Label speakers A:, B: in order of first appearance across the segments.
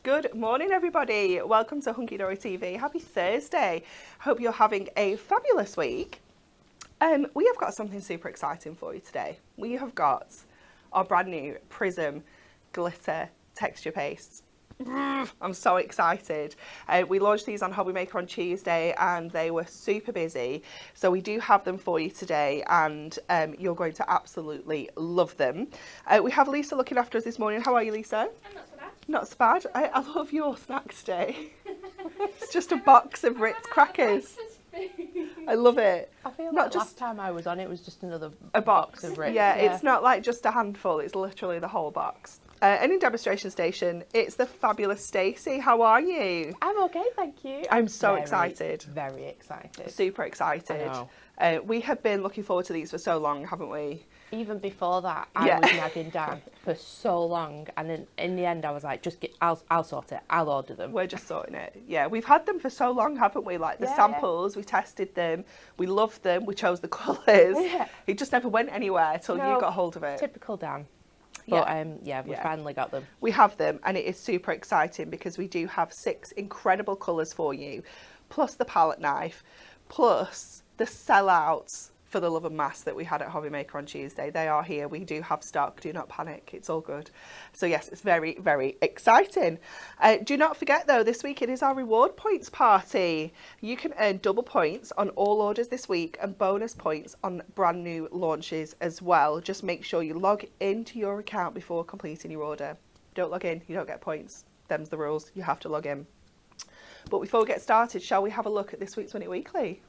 A: Good morning, everybody. Welcome to Hunky Dory TV. Happy Thursday. Hope you're having a fabulous week. We have got something super exciting for you today. We have got our brand new Prism glitter texture paste. I'm so excited. We launched these on Hobby Maker on Tuesday and they were super busy. So we do have them for you today and you're going to absolutely love them. We have Lisa looking after us this morning. How are you, Lisa?
B: I'm not so bad.
A: Not so bad. I love your snack today. It's just a box of Ritz crackers. I love it.
C: I feel
A: Not
C: like
A: just
C: last time I was on it was just another
A: a box
C: of Ritz.
A: Yeah, it's not like just a handful, it's literally the whole box. And in demonstration station, it's the fabulous Stacey. How are you?
C: I'm okay, thank you.
A: I'm so excited.
C: Very excited.
A: Super excited. We have been looking forward to these for so long, haven't we?
C: Even before that, I was nagging Dan for so long, and then in the end, I was like, I'll sort it. I'll order them.
A: We're just sorting it. Yeah, we've had them for so long, haven't we? Like the samples, we tested them, we loved them, we chose the colours. Yeah. It just never went anywhere till you got hold of it.
C: Typical Dan. But we finally got them.
A: We have them, and it is super exciting because we do have 6 incredible colours for you, plus the palette knife, plus the sellouts for the Love and Mass that we had at Hobby Maker on Tuesday. They are here. We do have stock. Do not panic. It's all good. So yes, it's very, very exciting. Do not forget though, this week it is our reward points party. You can earn double points on all orders this week and bonus points on brand new launches as well. Just make sure you log into your account before completing your order. Don't log in, you don't get points. Them's the rules. You have to log in. But before we get started, shall we have a look at this week's Win It Weekly?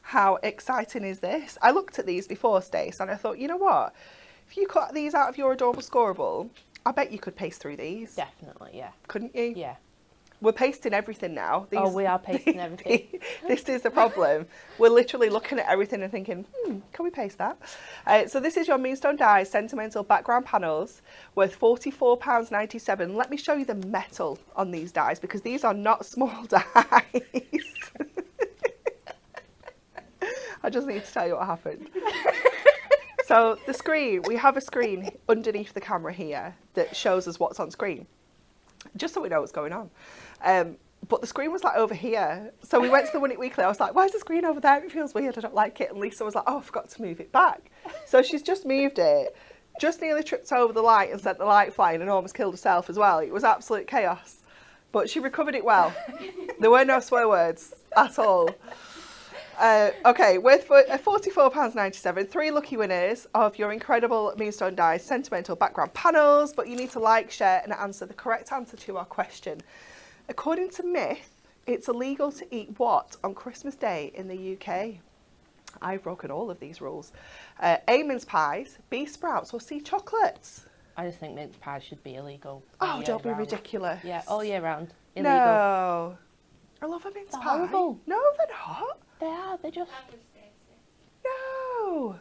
A: How exciting is this? I looked at these before, Stace, and I thought, you know what? If you cut these out of your adorable scoreable, I bet you could paste through these.
C: Definitely, yeah.
A: Couldn't you?
C: Yeah.
A: We're pasting everything now.
C: We are pasting everything.
A: This is the problem. We're literally looking at everything and thinking, can we paste that? So this is your Moonstone Dies Sentimental Background Panels worth £44.97. Let me show you the metal on these dies because these are not small dies. I just need to tell you what happened. So the screen, we have a screen underneath the camera here that shows us what's on screen, just so we know what's going on. But the screen was like over here. So we went to the Win It Weekly. I was like, why is the screen over there? It feels weird. I don't like it. And Lisa was like, oh, I forgot to move it back. So she's just moved it, just nearly tripped over the light and sent the light flying and almost killed herself as well. It was absolute chaos. But she recovered it well. There were no swear words at all. Okay, worth £44.97, 3 lucky winners of your incredible Moonstone Dies Sentimental Background Panels, but you need to like, share and answer the correct answer to our question. According to Myth, it's illegal to eat what on Christmas Day in the UK? I've broken all of these rules. A, mince pies, B, sprouts or C, chocolates?
C: I just think mince pies should be illegal.
A: Oh, don't be ridiculous.
C: Yeah, all year round. Illegal.
A: No. I love a mince pie.
C: Horrible.
A: No, they're not.
C: They are, they just...
A: No.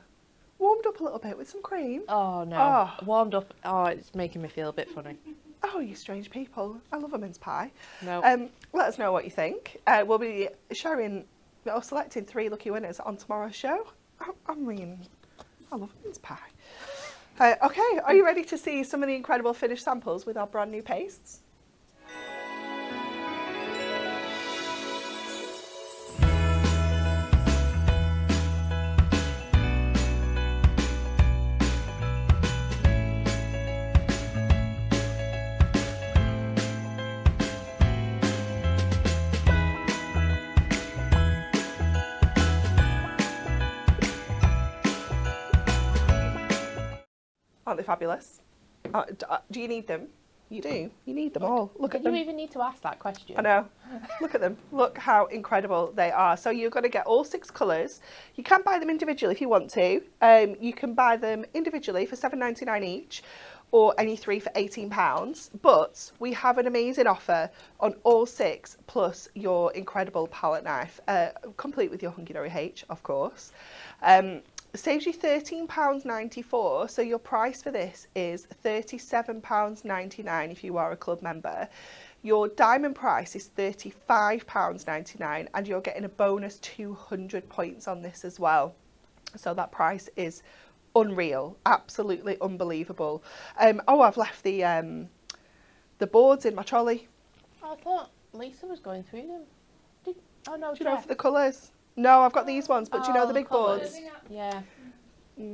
A: Warmed up a little bit with some cream.
C: Oh, no.
A: Oh.
C: Warmed up. Oh, it's making me feel a bit funny.
A: Oh, you strange people. I love a mince pie.
C: No.
A: Let us know what you think. We'll be sharing or selecting 3 lucky winners on tomorrow's show. I mean, I love a mince pie. Okay, are you ready to see some of the incredible finished samples with our brand new pastes? Aren't they fabulous? Do you need them? You do. You need them all. Look at them.
C: You even need to ask that question.
A: I know. Look at them. Look how incredible they are. So you're going to get all 6 colours. You can buy them individually if you want to. You can buy them individually for £7.99 each, or any 3 for £18. But we have an amazing offer on all 6 plus your incredible palette knife, complete with your Hunky Dory H, of course. Saves you £13.94, so your price for this is £37.99 if you are a club member. Your diamond price is £35.99 and you're getting a bonus 200 points on this as well. So that price is unreal, absolutely unbelievable. Oh, I've left the boards in my trolley.
C: I thought Lisa was going through them. Oh no,
A: Do you know for the colours? No, I've got these ones, but do you know the big
C: colours.
A: boards?
C: Yeah.
A: They're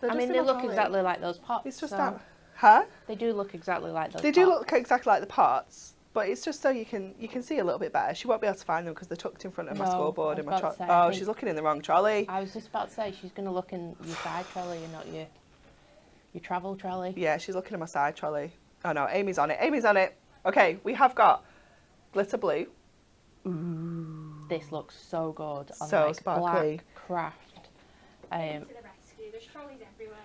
C: I
A: just
C: mean,
A: in
C: they
A: my
C: look
A: trolley.
C: exactly like those pots.
A: It's just
C: so
A: that, huh?
C: They do look exactly like those
A: They
C: pots.
A: do look exactly like the pots, but it's just so you can see a little bit better. She won't be able to find them because they're tucked in front of my
C: No,
A: scoreboard
C: I
A: in
C: was
A: my
C: about to
A: trolley.
C: say, I
A: Oh,
C: think-
A: she's looking in the wrong trolley.
C: I was just about to say, she's going to look in your side trolley and not your travel trolley.
A: Yeah, she's looking in my side trolley. Oh no, Amy's on it. Amy's on it. Okay, we have got glitter blue.
C: This looks so good on
A: So
C: like
A: sparkly.
C: black craft.
B: To the rescue. There's trolleys everywhere.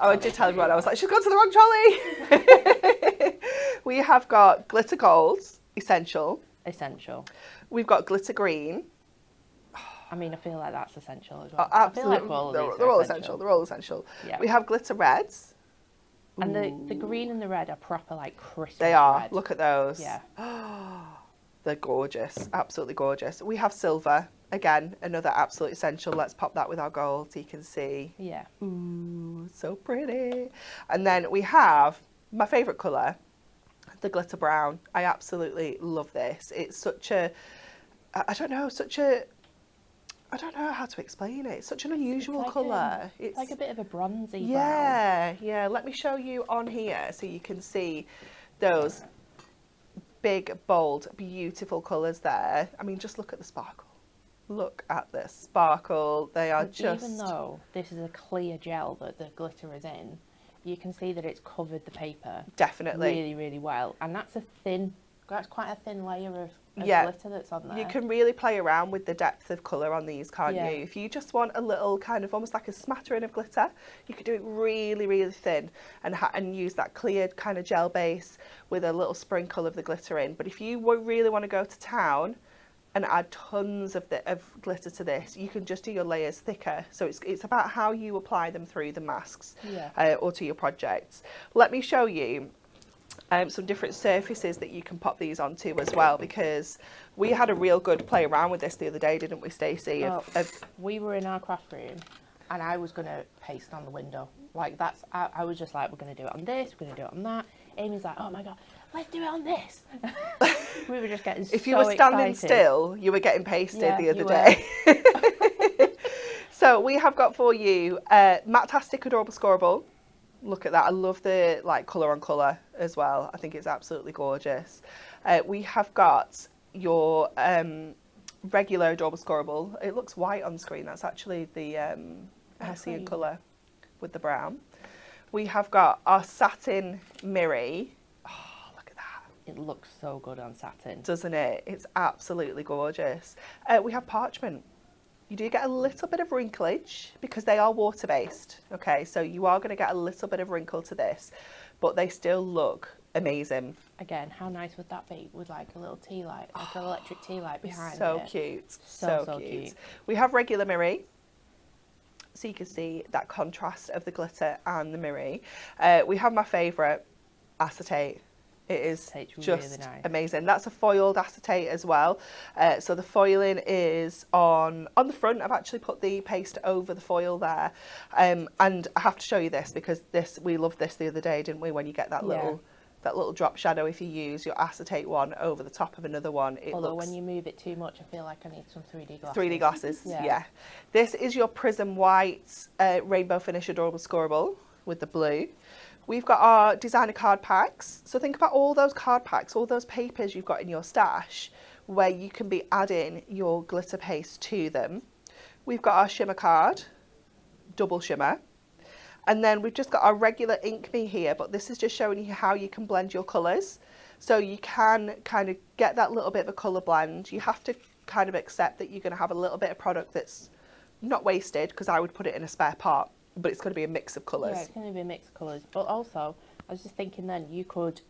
A: I did tell everyone, I was like, she's gone to the wrong trolley. We have got glitter gold, essential.
C: Essential.
A: We've got glitter green.
C: I mean, I feel like that's essential as well.
A: Absolutely.
C: I feel like all of these
A: they're
C: are
A: all
C: essential.
A: essential. They're all essential.
C: Yeah.
A: We have glitter reds.
C: And the green and the red are proper like Christmas
A: They are.
C: red.
A: Look at those.
C: Yeah.
A: They're gorgeous. Absolutely gorgeous. We have silver. Again, another absolute essential. Let's pop that with our gold so you can see.
C: Yeah.
A: Ooh, so pretty. And then we have my favourite colour, the glitter brown. I absolutely love this. It's such a, I don't know how to explain it. It's such an unusual
C: like
A: colour.
C: It's like a bit of a bronzy brown.
A: Yeah. Let me show you on here so you can see those big, bold, beautiful colours there. I mean, just look at the sparkle. Look at this sparkle. They are
C: And
A: just...
C: Even though this is a clear gel that the glitter is in, you can see that it's covered the paper
A: Definitely.
C: really, really well. And that's quite a thin layer of glitter that's on there.
A: You can really play around with the depth of colour on these, can't
C: Yeah.
A: you? If you just want a little kind of almost like a smattering of glitter, you could do it really, really thin and use that clear kind of gel base with a little sprinkle of the glitter in. But if you really want to go to town and add tons of glitter to this, you can just do your layers thicker. So it's about how you apply them through the masks or to your projects. Let me show you some different surfaces that you can pop these onto as well, because we had a real good play around with this the other day, didn't we, Stacey?
C: We were in our craft room and I was going to paste on the window. Like I was just like, we're going to do it on this, we're going to do it on that. Amy's like, oh my God, let's do it on this. We were just getting
A: If you were standing
C: excited.
A: still, you were getting pasted the other
C: you
A: day. So we have got for you Matte-tastic Adorable Scorable. Look at that. I love the colour on colour as well. I think it's absolutely gorgeous. We have got your regular Adorable Scorable. It looks white on screen. That's actually the Hessian colour with the brown. We have got our Satin Mirri. Oh, look at that.
C: It looks so good on satin.
A: Doesn't it? It's absolutely gorgeous. We have Parchment. You do get a little bit of wrinklage because they are water-based, okay? So you are going to get a little bit of wrinkle to this, but they still look amazing.
C: Again, how nice would that be with like a little tea light, like an electric tea light behind
A: So
C: it?
A: cute.
C: So cute.
A: We have regular mirri, so you can see that contrast of the glitter and the mirri. We have my favourite, Acetate. It is
C: Acetate's
A: just
C: really nice.
A: amazing. That's a foiled acetate as well. So the foiling is on the front. I've actually put the paste over the foil there. And I have to show you this because we loved this the other day, didn't we? When you get that little drop shadow, if you use your acetate one over the top of another one,
C: Although when you move it too much, I feel like I need some 3D glasses.
A: 3D glasses,
C: Yeah.
A: yeah. This is your Prism White Rainbow Finish Adorable Scorable with the blue. We've got our designer card packs. So think about all those card packs, all those papers you've got in your stash where you can be adding your glitter paste to them. We've got our shimmer card, double shimmer. And then we've just got our regular Ink Me here, but this is just showing you how you can blend your colours. So you can kind of get that little bit of a colour blend. You have to kind of accept that you're going to have a little bit of product that's not wasted, because I would put it in a spare pot, but it's going to be a mix of colours.
C: Yeah, it's going to be a mix of colours. But also, I was just thinking then, you could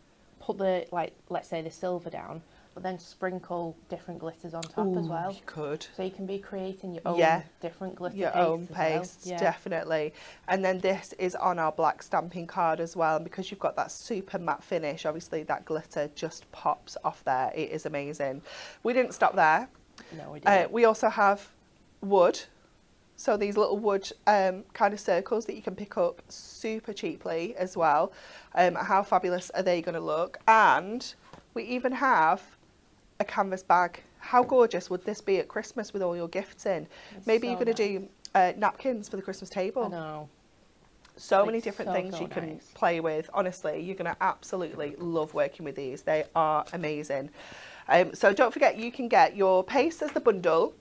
C: put the, let's say the silver down, but then sprinkle different glitters on top as well.
A: You could.
C: So you can be creating your own different glitter
A: Your
C: paste
A: own
C: as
A: paste,
C: well. Yeah.
A: definitely. And then this is on our black stamping card as well. And because you've got that super matte finish, obviously that glitter just pops off there. It is amazing. We didn't stop there.
C: No, we didn't.
A: We also have wood. So these little wood kind of circles that you can pick up super cheaply as well. How fabulous are they going to look? And we even have a canvas bag. How gorgeous would this be at Christmas with all your gifts in?
C: It's
A: Maybe
C: so
A: you're going to do napkins for the Christmas table.
C: I know.
A: So many
C: It's
A: different
C: so,
A: things
C: so
A: you can
C: nice.
A: play with. Honestly, you're going to absolutely love working with these. They are amazing. So don't forget, you can get your paste as the bundle.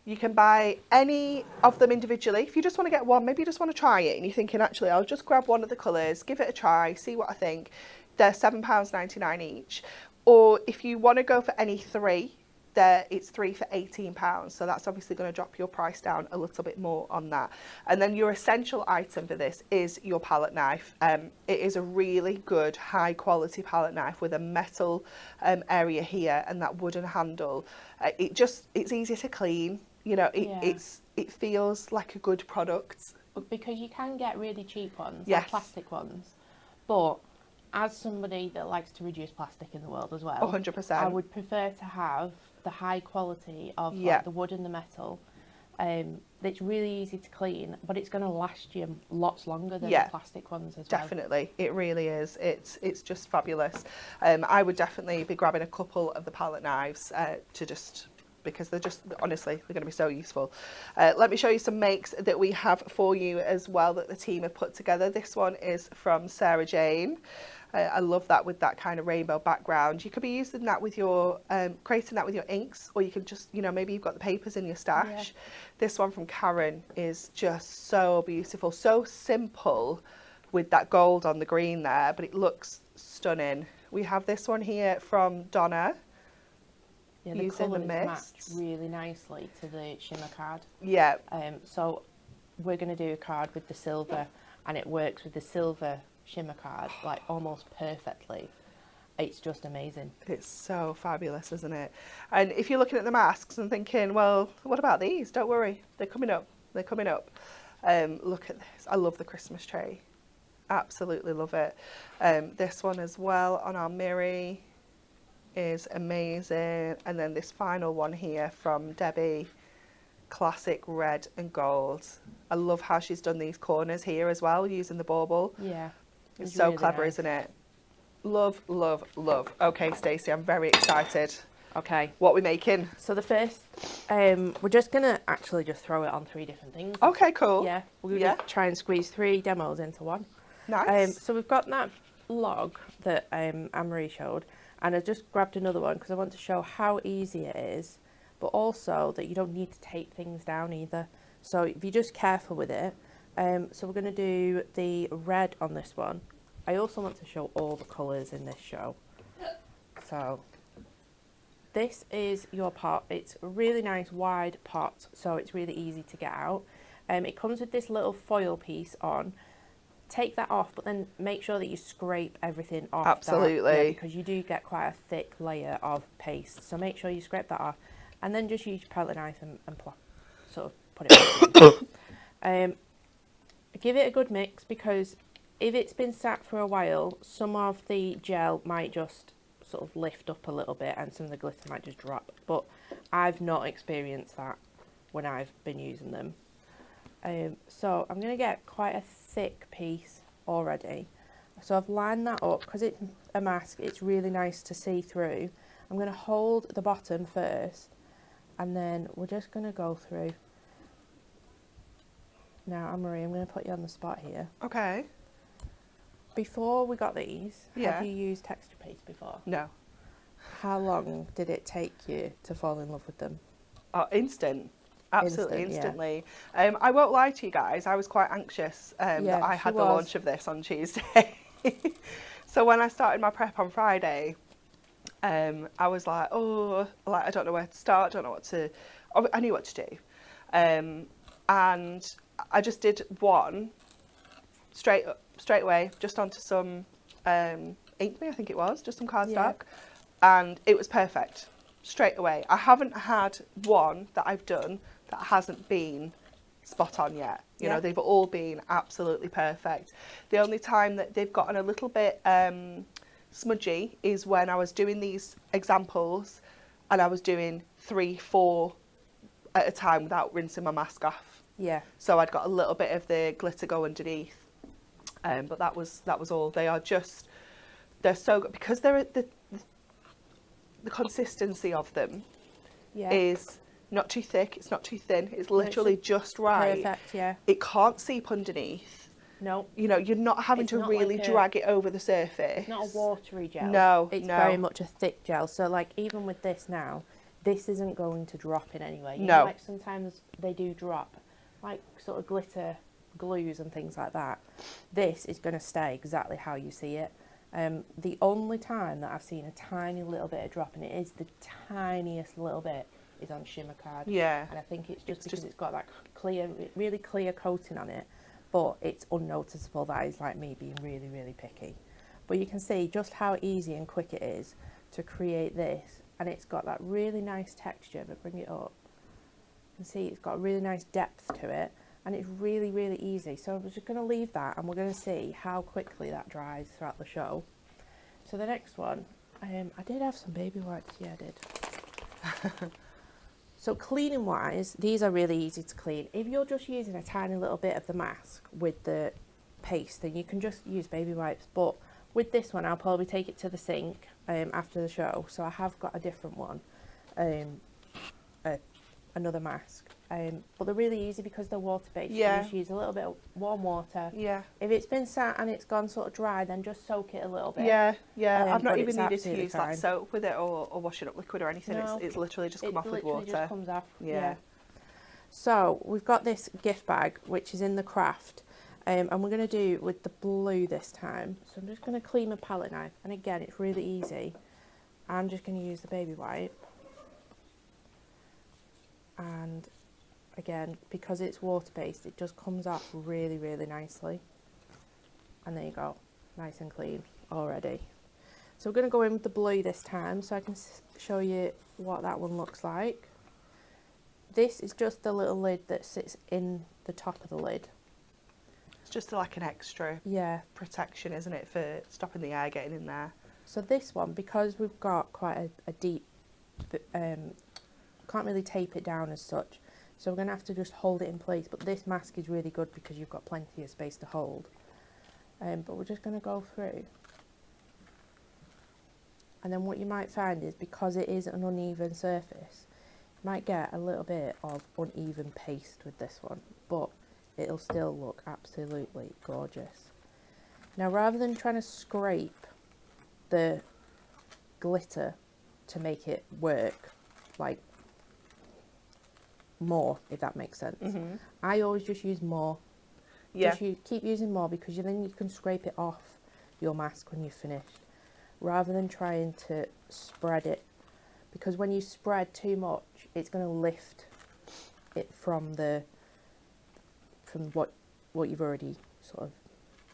A: You can buy any of them individually. If you just want to get one, maybe you just want to try it and you're thinking, actually, I'll just grab one of the colours, give it a try, see what I think. They're £7.99 each. Or if you want to go for any three, it's 3 for £18. So that's obviously going to drop your price down a little bit more on that. And then your essential item for this is your palette knife. It is a really good high quality palette knife with a metal area here and that wooden handle. It's easy to clean. You know, it feels like a good product.
C: Because you can get really cheap ones,
A: Yes.
C: like plastic ones. But as somebody that likes to reduce plastic in the world as well,
A: 100%.
C: I would prefer to have the high quality of
A: Yeah.
C: like, the wood and the metal. It's really easy to clean, but it's going to last you lots longer than
A: Yeah.
C: the plastic ones as well.
A: Definitely, it really is. It's just fabulous. I would definitely be grabbing a couple of the palette knives because they're just, honestly, they're going to be so useful. Let me show you some makes that we have for you as well that the team have put together. This one is from Sarah Jane. I love that with that kind of rainbow background. You could be using that with your, creating that with your inks, or you can just, maybe you've got the papers in your stash.
C: Yeah.
A: This one from Karen is just so beautiful, so simple with that gold on the green there, but it looks stunning. We have this one here from Donna.
C: Yeah, the
A: using the
C: colours match
A: mists.
C: really nicely to the shimmer card.
A: Yeah,
C: So we're going to do a card with the silver, and it works with the silver shimmer card like almost perfectly. It's just amazing.
A: it's so fabulous, isn't it? And if you're looking at the masks and thinking, well, what about these? Don't worry, they're coming up. They're coming up. Look at this. I love the Christmas tree. Absolutely love it. This one as well on our mirri is amazing. And then this final one here from Debbie, classic red and gold. I love how she's done these corners here as well using the bauble.
C: Yeah.
A: It's so
C: really
A: clever,
C: nice.
A: isn't it? Love, love, love. Okay, Stacey, I'm very excited.
C: Okay.
A: What are we making?
C: So the first, we're just going to actually just throw it on 3 different things.
A: Okay, cool.
C: Yeah. We're going to try and squeeze 3 demos into one.
A: Nice.
C: So we've got that log that Anne-Marie showed, and I just grabbed another one because I want to show how easy it is, but also that you don't need to tape things down either. So if you're just careful with it. So we're going to do the red on this one. I also want to show all the colours in this show. So this is your pot. It's a really nice wide pot, so it's really easy to get out. It comes with this little foil piece on. Take that off, but then make sure that you scrape everything off.
A: Absolutely.
C: Because you do get quite a thick layer of paste. So make sure you scrape that off, and then just use your palette knife and sort of put it back in. Give it a good mix, because if it's been sat for a while, some of the gel might just sort of lift up a little bit and some of the glitter might just drop. But I've not experienced that when I've been using them. So I'm going to get quite a thick piece already. So I've lined that up because it's a mask. It's really nice to see through. I'm going to hold the bottom first, and then we're just going to go through. Now, Anne-Marie, I'm going to put you on the spot here.
A: Okay.
C: Before we got these,
A: Yeah.
C: have you used Centrepiece before?
A: No.
C: How long did it take you to fall in love with them?
A: Oh, instant. Absolutely,
C: Instant, yeah.
A: instantly. I won't lie to you guys, I was quite anxious that I
C: she
A: had the
C: was.
A: launch of this on Tuesday. So when I started my prep on Friday, I was like, oh, like I don't know where to start, don't know what to, I knew what to do. And I just did one straight away, just onto some Ink Me, I think it was, just some cardstock, and it was perfect straight away. I haven't had one that I've done that hasn't been spot on yet. You know, they've all been absolutely perfect. The only time that they've gotten a little bit smudgy is when I was doing these examples and I was doing 3, 4 at a time without rinsing my mask off.
C: Yeah.
A: So I'd got a little bit of the glitter go underneath, but that was all. They are just, they're so good because they're the consistency of them
C: Yeah.
A: is not too thick, it's not too thin, it's literally just right.
C: Perfect, yeah.
A: It can't seep underneath.
C: No.
A: You know, you're not having
C: It's
A: to
C: not
A: really
C: like a-
A: drag it over the surface.
C: It's not a watery gel.
A: No,
C: It's
A: no.
C: very much a thick gel. So like even with this now, this isn't going to drop in any way. You
A: No.
C: know, like sometimes they do drop, like sort of glitter glues and things like that. This is going to stay exactly how you see it. The only time that I've seen a tiny little bit of drop, and it is the tiniest little bit, is on shimmer card.
A: Yeah.
C: And I think it's just because it's got that clear, really clear coating on it, but it's unnoticeable. That is like me being really, really picky. But you can see just how easy and quick it is to create this, and it's got that really nice texture. But bring it up. You can see it's got a really nice depth to it, and it's really, really easy. So I'm just going to leave that, and we're going to see how quickly that dries throughout the show. So the next one, I did have some baby wipes. Yeah, I did. So cleaning wise, these are really easy to clean. If you're just using a tiny little bit of the mask with the paste, then you can just use baby wipes. But with this one, I'll probably take it to the sink after the show. So I have got a different one, another mask. But they're really easy because they're water based.
A: Yeah.
C: You just use a little bit of warm water.
A: Yeah.
C: If it's been sat and it's gone sort of dry, then just soak it a little bit.
A: Yeah, yeah. I've not
C: but
A: even
C: it's
A: needed to
C: absolutely
A: use
C: fine.
A: like soap with it or washing up liquid or anything.
C: No,
A: It's literally just come off with
C: literally
A: water.
C: just comes off.
A: Yeah.
C: So we've got this gift bag, which is in the craft, and we're going to do with the blue this time. So I'm just going to clean my palette knife, and again, it's really easy. I'm just going to use the baby wipe, and again, because it's water based, it just comes off really, really nicely. And there you go, nice and clean already. So we're going to go in with the blue this time, so I can show you what that one looks like. This is just the little lid that sits in the top of the lid.
A: It's just like an extra protection, isn't it, for stopping the air getting in there.
C: So this one, because we've got quite a deep, can't really tape it down as such, so we're going to have to just hold it in place. But this mask is really good because you've got plenty of space to hold. But we're just going to go through. And then what you might find is, because it is an uneven surface, you might get a little bit of uneven paste with this one, but it'll still look absolutely gorgeous. Now, rather than trying to scrape the glitter to make it work, like more, if that makes sense, I always just use more.
A: Yeah.
C: Just keep using more, because then you can scrape it off your mask when you've finished, rather than trying to spread it, because when you spread too much, it's going to lift it from what you've already sort of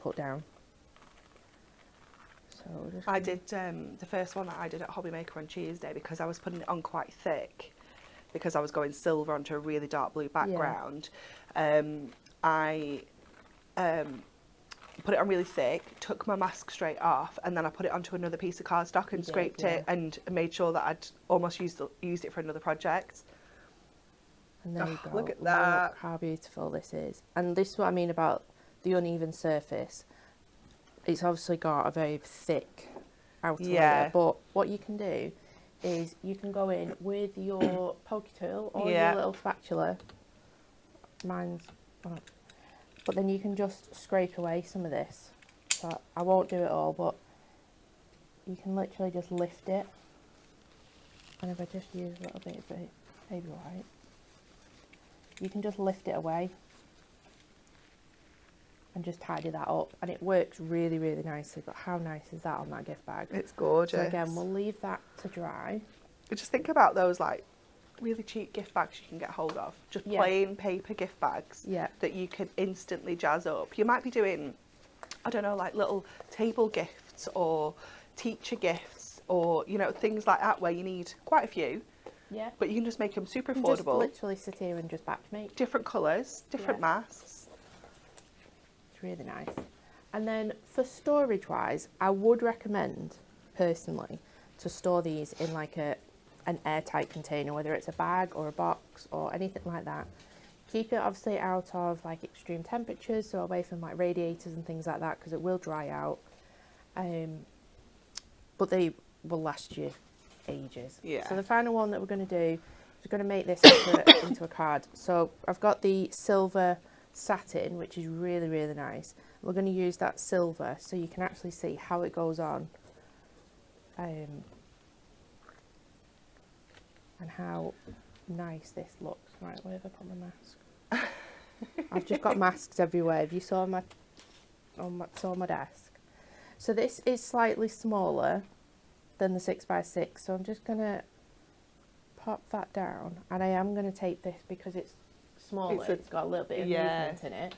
C: put down. So just
A: I did the first one that I did at Hobby Maker on Tuesday, because I was putting it on quite thick, because I was going silver onto a really dark blue background. I put it on really thick, took my mask straight off, and then I put it onto another piece of cardstock and scraped it and made sure that I'd almost used it for another project.
C: And there you go.
A: Look at that.
C: Look how beautiful this is. And this is what I mean about the uneven surface. It's obviously got a very thick outer layer, but what you can do is you can go in with your pokey tool or your little spatula. Mine's on. But then you can just scrape away some of this. So I won't do it all, but you can literally just lift it. And if I just use a little bit of baby white, you can just lift it away and just tidy that up, and it works really, really nicely. But how nice is that on that gift bag?
A: It's gorgeous.
C: So again, we'll leave that to dry.
A: But just think about those like really cheap gift bags you can get hold of, just plain paper gift bags that you can instantly jazz up. You might be doing, I don't know, like little table gifts or teacher gifts, or you know, things like that where you need quite a few.
C: Yeah.
A: But you can just make them super
C: You
A: affordable.
C: just literally sit here and just batch make.
A: Different colours, different masks.
C: It's really nice. And then for storage wise, I would recommend personally to store these in like an airtight container, whether it's a bag or a box or anything like that. Keep it obviously out of like extreme temperatures, so away from like radiators and things like that, because it will dry out. But they will last you ages.
A: Yeah.
C: So the final one that we're going to do is we're going to make this into a card. So I've got the silver satin, which is really, really nice. We're going to use that silver so you can actually see how it goes on. And how nice this looks. Right, where have I put my mask? I've just got masks everywhere. If you saw my desk. So this is slightly smaller than the 6x6, so I'm just going to pop that down, and I am going to tape this because it's smaller. It's got a little bit of movement in it.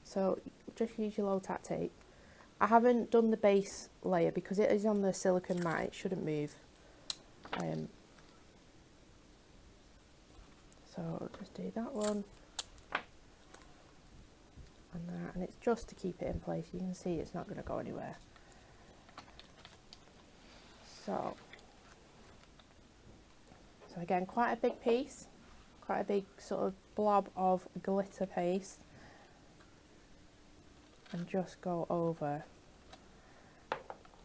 C: So just use your low tack tape. I haven't done the base layer because it is on the silicone mat. It shouldn't move. So I'll just do that one and that, and it's just to keep it in place. You can see it's not going to go anywhere. So again, quite a big piece, quite a big sort of blob of glitter paste, and just go over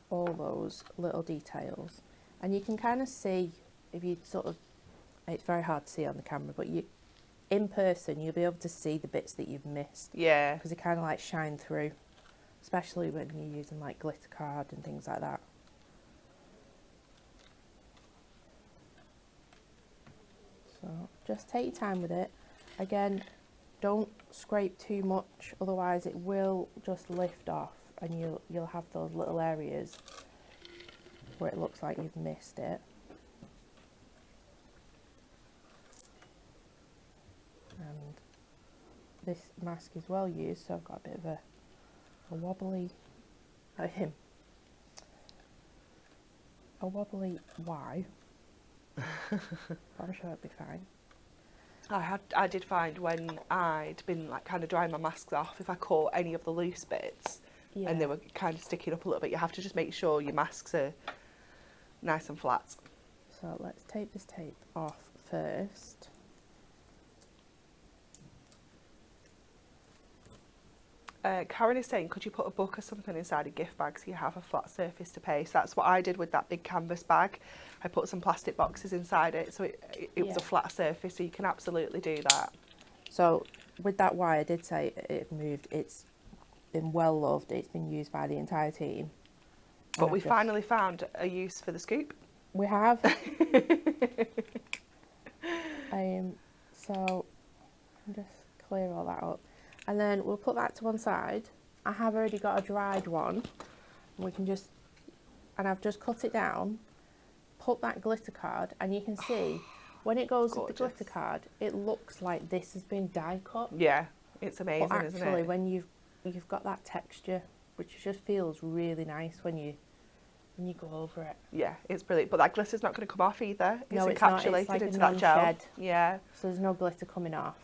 C: all those little details. And you can kind of see, if you sort of, it's very hard to see on the camera, but you, in person, you'll be able to see the bits that you've missed.
A: Yeah.
C: Because they kind of like shine through, especially when you're using like glitter card and things like that. So just take your time with it. Again, don't scrape too much, otherwise it will just lift off, and you'll have those little areas where it looks like you've missed it. And this mask is well used, so I've got a bit of a wobbly a wobbly Y. But I'm sure it'll be fine.
A: I did find when I'd been like kind of drying my masks off, if I caught any of the loose bits and they were kind of sticking up a little bit, you have to just make sure your masks are nice and flat.
C: So let's take this tape off first.
A: Karen is saying, could you put a book or something inside a gift bag so you have a flat surface to paste? That's what I did with that big canvas bag. I put some plastic boxes inside it, so it was a flat surface, so you can absolutely do that.
C: So with that wire, I did say it moved. It's been well loved. It's been used by the entire team.
A: But we finally found a use for the scoop.
C: We have. So I'll just clear all that up. And then we'll put that to one side. I have already got a dried one. We can just, and I've just cut it down, put that glitter card, and you can see when it goes with the glitter card, it looks like this has been die cut.
A: Yeah, it's amazing,
C: but
A: isn't it?
C: actually, when you've got that texture, which just feels really nice when you go over it.
A: Yeah, it's brilliant. But that glitter's not going to come off either. It's
C: no, it's
A: encapsulated
C: not. It's like
A: into
C: a
A: that gel.
C: non-shed.
A: Yeah.
C: So there's no glitter coming off.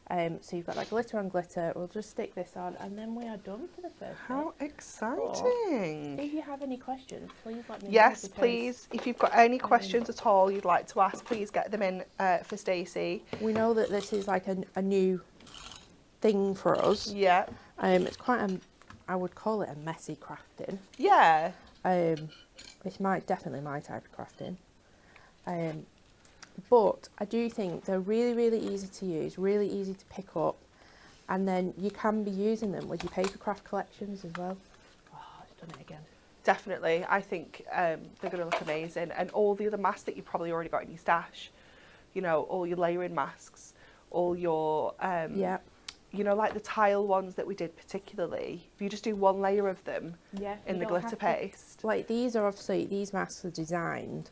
C: So you've got that glitter on glitter. We'll just stick this on, and then we are done for the first
A: How
C: bit.
A: exciting!
C: If you have any questions, please let me know.
A: Yes, please. If you've got any questions at all you'd like to ask, please get them in for Stacey.
C: We know that this is like a new thing for us.
A: Yeah.
C: It's quite I would call it a messy crafting.
A: Yeah.
C: It's definitely my type of crafting. But I do think they're really, really easy to use, really easy to pick up, and then you can be using them with your paper craft collections as well. Oh, it's done it again.
A: Definitely. I think they're going to look amazing. And all the other masks that you've probably already got in your stash, you know, all your layering masks, all your, you know, like the tile ones that we did particularly, if you just do one layer of them in the glitter paste.
C: Like these masks are designed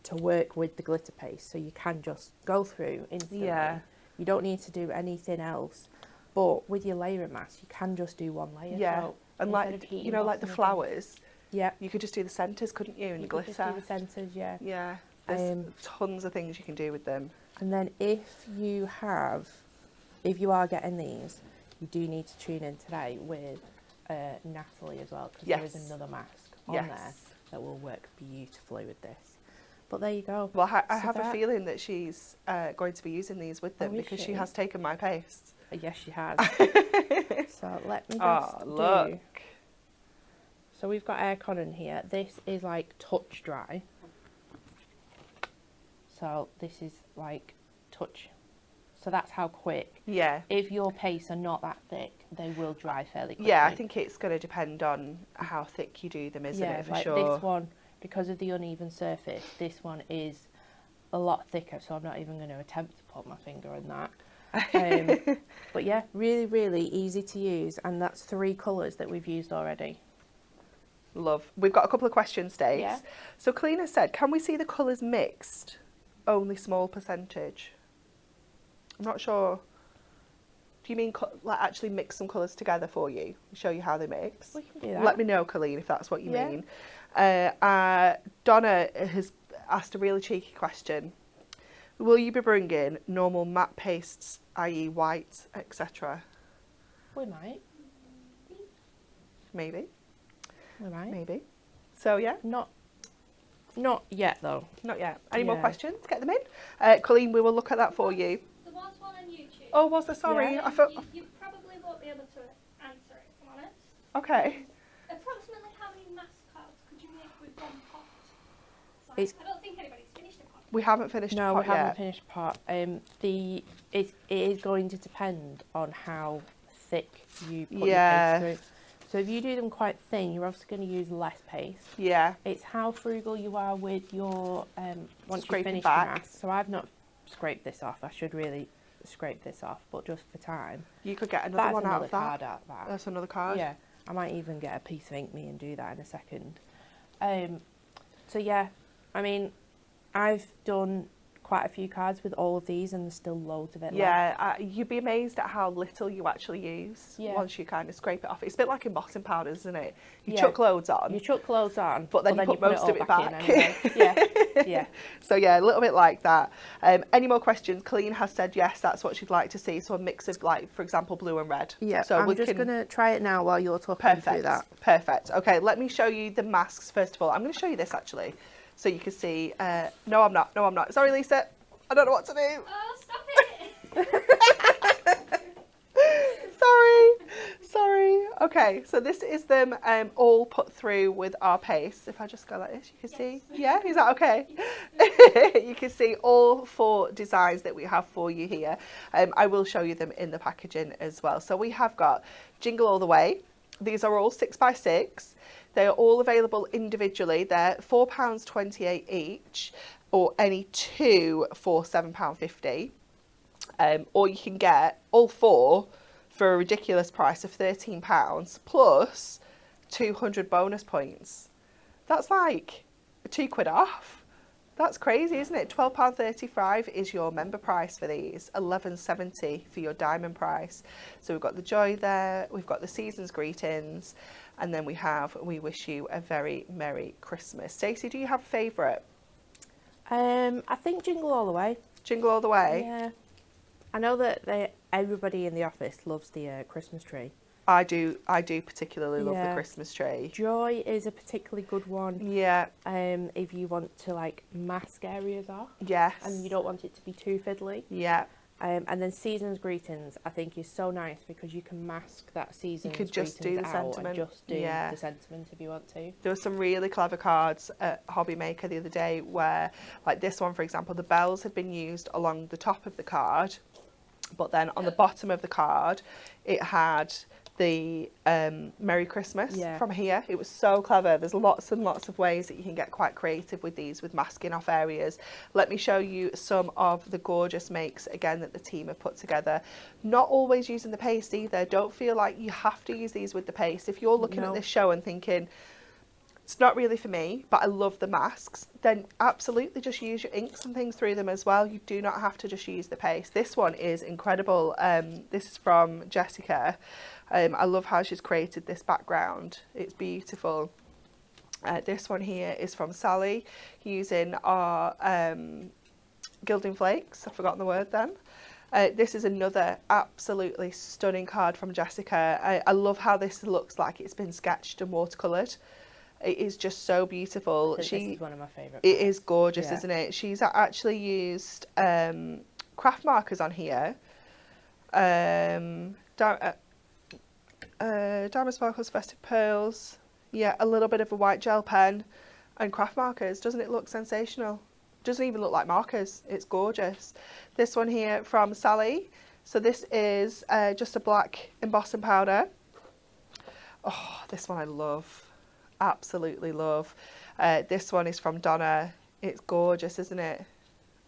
C: to work with the glitter paste, so you can just go through instantly.
A: Yeah.
C: You don't need to do anything else. But with your layering mask, you can just do one layer.
A: Yeah.
C: So
A: and like, you know, like the flowers.
C: Yeah.
A: You could just do the centres, couldn't you, in the glitter?
C: You could just do the centres, yeah.
A: Yeah. There's tons of things you can do with them.
C: And then if you are getting these, you do need to tune in today with Natalie as well, because there is another mask on there that will work beautifully with this. But there you go.
A: Well, I
C: So
A: have a
C: that-
A: feeling that she's going to be using these with them
C: Oh, is
A: because she
C: she?
A: has taken my paste.
C: Yes, she has. So let me just
A: Oh, look.
C: do. So we've got aircon in here. This is like touch dry. So this is like touch. So that's how quick.
A: Yeah.
C: If your pastes are not that thick, they will dry fairly quickly.
A: Yeah, I think it's going to depend on how thick you do them, isn't it, for
C: like
A: sure?
C: this one, because of the uneven surface, this one is a lot thicker, so I'm not even going to attempt to put my finger in that. But yeah, really, really easy to use, and that's 3 colours that we've used already.
A: Love. We've got a couple of questions, Stace.
C: Yeah.
A: So Kalina said, can we see the colours mixed? Only small percentage. I'm not sure. Do you mean like actually mix some colours together for you? Show you how they mix?
C: We can do that.
A: Let me know, Colleen, if that's what you
C: Yeah.
A: mean. Donna has asked a really cheeky question. Will you be bringing normal matte pastes, i.e. white, etc.?
C: We might.
A: Maybe.
C: We might.
A: Maybe. So, yeah.
C: Not yet, though.
A: Not yet. Any more
C: Yeah.
A: questions? Get them in. Colleen, we will look at that for you.
B: There was one on YouTube.
A: Oh, was there? Sorry.
C: Yeah.
A: I thought...
B: You probably won't be able to answer it, if I'm honest.
A: Okay.
B: Approximately how many mask cards could you make with one pot? So
C: It's-
B: I don't think anybody's finished a pot.
A: We haven't finished
C: No,
A: the
C: we
A: pot
C: haven't
A: yet.
C: finished part. It is going to depend on how thick you put
A: Yeah.
C: your paste through. So if you do them quite thin, you're obviously going to use less paste.
A: Yeah.
C: It's how frugal you are with your once you
A: Scraping
C: finish
A: back.
C: your mask. So I've not scraped this off. I should really scrape this off, but just for time.
A: You could get another
C: That's
A: one out
C: another
A: of that.
C: card out of that.
A: That's another card.
C: Yeah, I might even get a piece of ink me and do that in a second. So yeah, I mean, I've done quite a few cards with all of these, and there's still loads of it left.
A: Yeah, you'd be amazed at how little you actually use
C: Yeah.
A: once you kind of scrape it off. It's a bit like embossing powders, isn't it? You
C: Yeah.
A: chuck loads on,
C: You chuck loads on,
A: but then you put most
C: all
A: of it back.
C: in anyway. Yeah.
A: So yeah, a little bit like that. Any more questions? Colleen has said yes, that's what she'd like to see. So a mix of, like, for example, blue and red.
C: Yeah,
A: So
C: I'm
A: we
C: just
A: can...
C: going to try it now while you're talking through
A: Perfect.
C: that.
A: Perfect. Okay, let me show you the masks first of all. I'm going to show you this actually, so you can see. No, I'm not. No, I'm not. Sorry, Lisa. I don't know what to do.
B: Oh, stop it!
A: Sorry. Okay, so this is them all put through with our paste. If I just go like this, you can see. Yeah, is that okay? You can see all 4 designs that we have for you here. I will show you them in the packaging as well. So we have got Jingle All the Way. These are all 6x6. They are all available individually. They're £4.28 each, or any 2 for £7.50. Or you can get all 4 for a ridiculous price of £13 plus 200 bonus points. That's like £2 off. That's crazy, isn't it? £12.35 is your member price for these, £11.70 for your diamond price. So we've got the Joy there, we've got the Season's Greetings, and then we have We Wish You a Very Merry Christmas. Stacey, do you have a favourite?
C: I think Jingle All the Way.
A: Jingle All the Way?
C: Yeah. I know that everybody in the office loves the Christmas tree.
A: I do particularly love the
C: Yeah.
A: Christmas tree.
C: Joy is a particularly good one.
A: Yeah,
C: If you want to like mask areas off
A: yes.
C: and you don't want it to be too fiddly.
A: Yeah,
C: And then Season's Greetings, I think, is so nice because you can mask that Season's
A: could just do
C: Greetings
A: the
C: out
A: sentiment.
C: and just do
A: Yeah.
C: the sentiment if you want to.
A: there were some really clever cards at Hobby Maker the other day where, like this one, for example, the bells had been used along the top of the card, but then on the bottom of the card, it had the Merry Christmas
C: Yeah.
A: from here. It was so clever. There's lots and lots of ways that you can get quite creative with these, with masking off areas. Let me show you some of the gorgeous makes again that the team have put together. Not always using the paste either. Don't feel like you have to use these with the paste. If you're looking at
C: No.
A: this show and thinking, it's not really for me, but I love the masks, then absolutely just use your inks and things through them as well. You do not have to just use the paste. This one is incredible. This is from Jessica. I love how she's created this background. It's beautiful. This one here is from Sally, using our gilding flakes. I've forgotten the word then. This is another absolutely stunning card from Jessica. I love how this looks like it's been sketched and watercoloured. It is just so beautiful.
C: This is one of my favourite.
A: It is gorgeous,
C: Yeah.
A: isn't it? She's actually used craft markers on here. Diamond sparkles, festive pearls. Yeah, a little bit of a white gel pen and craft markers. Doesn't it look sensational? Doesn't even look like markers. It's gorgeous. This one here from Sally. So this is just a black embossing powder. Oh, this one I love. Absolutely love. This one is from Donna. It's gorgeous, isn't it?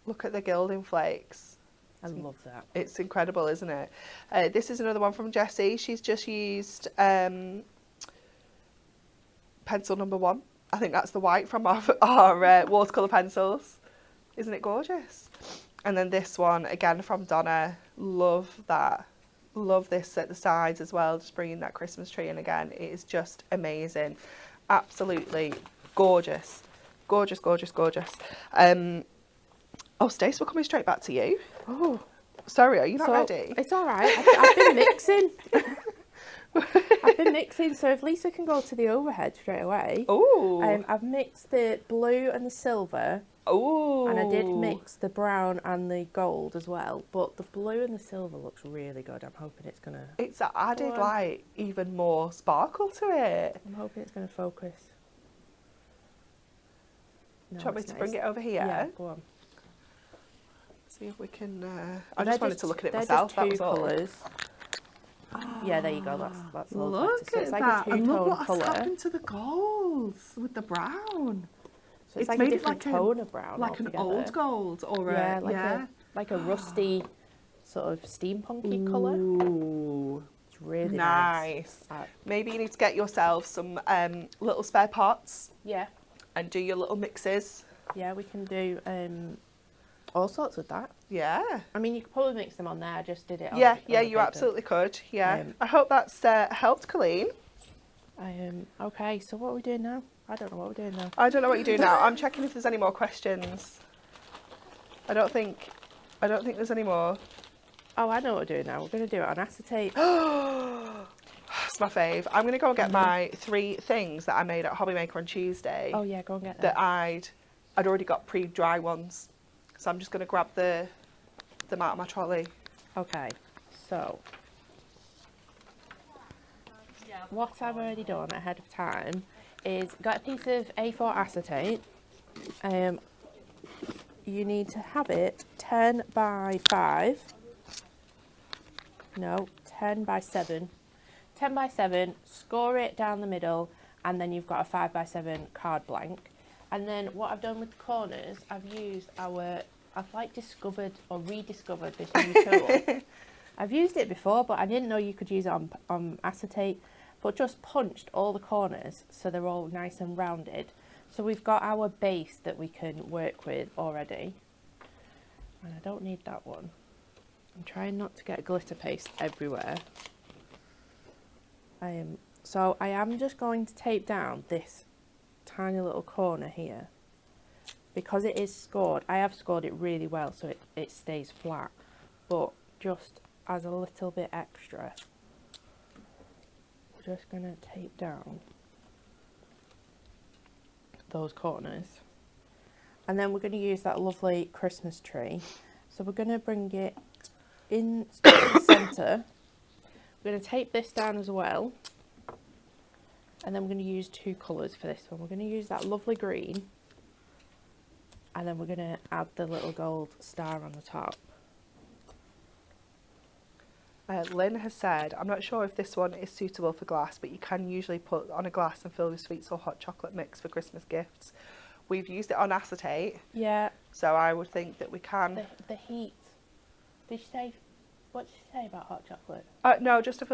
A: Look at the gilding flakes.
C: I love that.
A: It's incredible, isn't it? This is another one from Jessie. She's just used pencil number 1. I think that's the white from our watercolour pencils. Isn't it gorgeous? And then this one, again from Donna. Love that. Love this at the sides as well, just bringing that Christmas tree in again. It is just amazing. Absolutely gorgeous. Gorgeous, gorgeous, gorgeous. Oh, Stacey, we're coming straight back to you.
C: Oh,
A: sorry, are you not ready?
C: It's all right. I've been mixing. I've been mixing, so if Lisa can go to the overhead straight away.
A: Oh.
C: I've mixed the blue and the silver.
A: Oh.
C: And I did mix the brown and the gold as well, but the blue and the silver looks really good. I'm hoping it's gonna...
A: It's added like even more sparkle to it.
C: I'm hoping it's gonna focus. No,
A: Do you want me
C: it's
A: to
C: nice.
A: bring it over here?
C: Yeah, go on.
A: See if we can... I just wanted to look at it myself,
C: They're
A: that
C: just
A: was
C: two
A: all.
C: colours. Yeah, there you go. That's a little
A: Look
C: better. So
A: at
C: it's like
A: that.
C: a
A: And look
C: two-tone
A: what's
C: colour.
A: happened to the golds with the brown.
C: So it's like
A: made
C: a
A: it
C: different
A: like a-
C: tone of brown
A: Like an
C: altogether.
A: old gold or
C: Yeah,
A: a...
C: like a rusty sort of steampunky colour.
A: Ooh.
C: It's really
A: Nice.
C: nice.
A: Maybe you need to get yourself some little spare pots
C: Yeah,
A: and do your little mixes.
C: yeah, we can do all sorts with that.
A: Yeah.
C: I mean, you could probably mix them on there. I just did it on
A: Yeah,
C: the
A: yeah, you
C: paper.
A: absolutely could. Yeah.
C: Um,
A: I hope that's helped, Colleen.
C: Okay, so what are we doing now? I don't know what we're doing now.
A: I don't know what you're doing now. I'm checking if there's any more questions. I don't think there's any more.
C: Oh, I know what we're doing now. We're going to do it on acetate.
A: It's my fave. I'm going to go and get my 3 things that I made at Hobby Maker on Tuesday.
C: Oh yeah, go and get
A: That
C: them.
A: I'd already got pre-dry ones. So I'm just going to grab them out of my trolley.
C: Okay, so what I've already done ahead of time is got a piece of A4 acetate. You need to have it 10 by 5. No, 10 by 7. 10 by 7, score it down the middle, and then you've got a 5 by 7 card blank. And then what I've done with the corners, I've like discovered or rediscovered this new tool. I've used it before, but I didn't know you could use it on acetate, but just punched all the corners so they're all nice and rounded. So we've got our base that we can work with already. And I don't need that one. I'm trying not to get glitter paste everywhere. So I am just going to tape down this tiny little corner here. Because it is scored, I have scored it really well so it stays flat. But just as a little bit extra, we're just going to tape down those corners. And then we're going to use that lovely Christmas tree. So we're going to bring it in the centre. We're going to tape this down as well. And then we're going to use 2 colours for this one. We're going to use that lovely green. And then we're going to add the little gold star on the top.
A: Lynn has said, I'm not sure if this one is suitable for glass, but you can usually put on a glass and fill with sweets or hot chocolate mix for Christmas gifts. We've used it on acetate,
C: Yeah,
A: so I would think that we can...
C: the heat. Did you say, what did you say about hot chocolate?
A: No, just to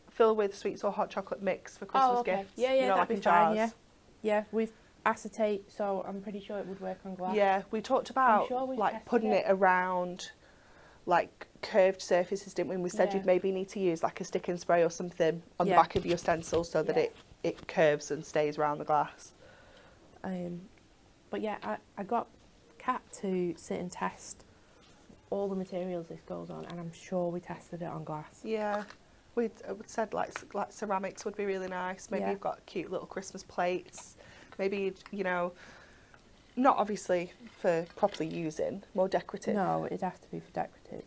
A: fill with sweets or hot chocolate mix for Christmas gifts.
C: Yeah,
A: you know,
C: that'd
A: like
C: be
A: in
C: fine,
A: jars.
C: yeah. We've acetate, so I'm pretty sure it would work on glass.
A: Yeah, we talked about
C: sure we've
A: like
C: tested
A: putting it around like curved surfaces, didn't we? And we said
C: Yeah.
A: you'd maybe need to use like a stick and spray or something on the
C: Yeah.
A: back of your stencil so that
C: Yeah.
A: it curves and stays around the glass.
C: But yeah, I got Kat to sit and test all the materials this goes on, and I'm sure we tested it on glass.
A: Yeah. we said like ceramics would be really nice. Maybe
C: Yeah.
A: you've got cute little Christmas plates. Maybe, you know, not obviously for properly using, more decorative.
C: No, it'd have to be for decorative.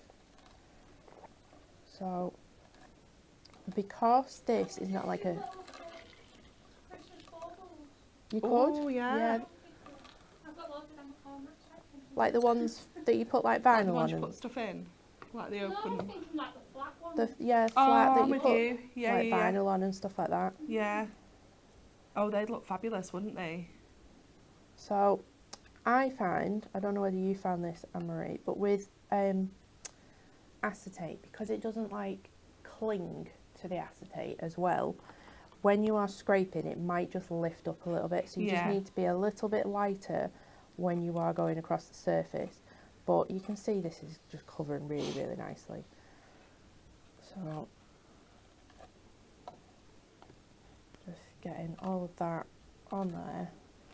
C: So, because this is not like a...
B: Christmas baubles.
C: You could?
A: Oh, yeah.
B: I've got loads of them at home.
C: Like the ones that you put like
A: Like the
C: vinyl
A: ones
C: on
A: you
C: and...
A: put stuff in, like the
B: No, I was
A: open.
B: thinking like the black ones.
C: The, yeah,
A: Oh,
C: flat that
A: I'm
C: you
A: with
C: put
A: you. Yeah,
C: like
A: yeah,
C: vinyl on and stuff like that.
A: yeah. Oh, they'd look fabulous, wouldn't they?
C: So, I find, I don't know whether you found this, Anne-Marie, but with acetate, because it doesn't like cling to the acetate as well, when you are scraping it might just lift up a little bit, so you just
A: Yeah.
C: need to be a little bit lighter when you are going across the surface. But you can see this is just covering really, really nicely. So, just getting all of that on there.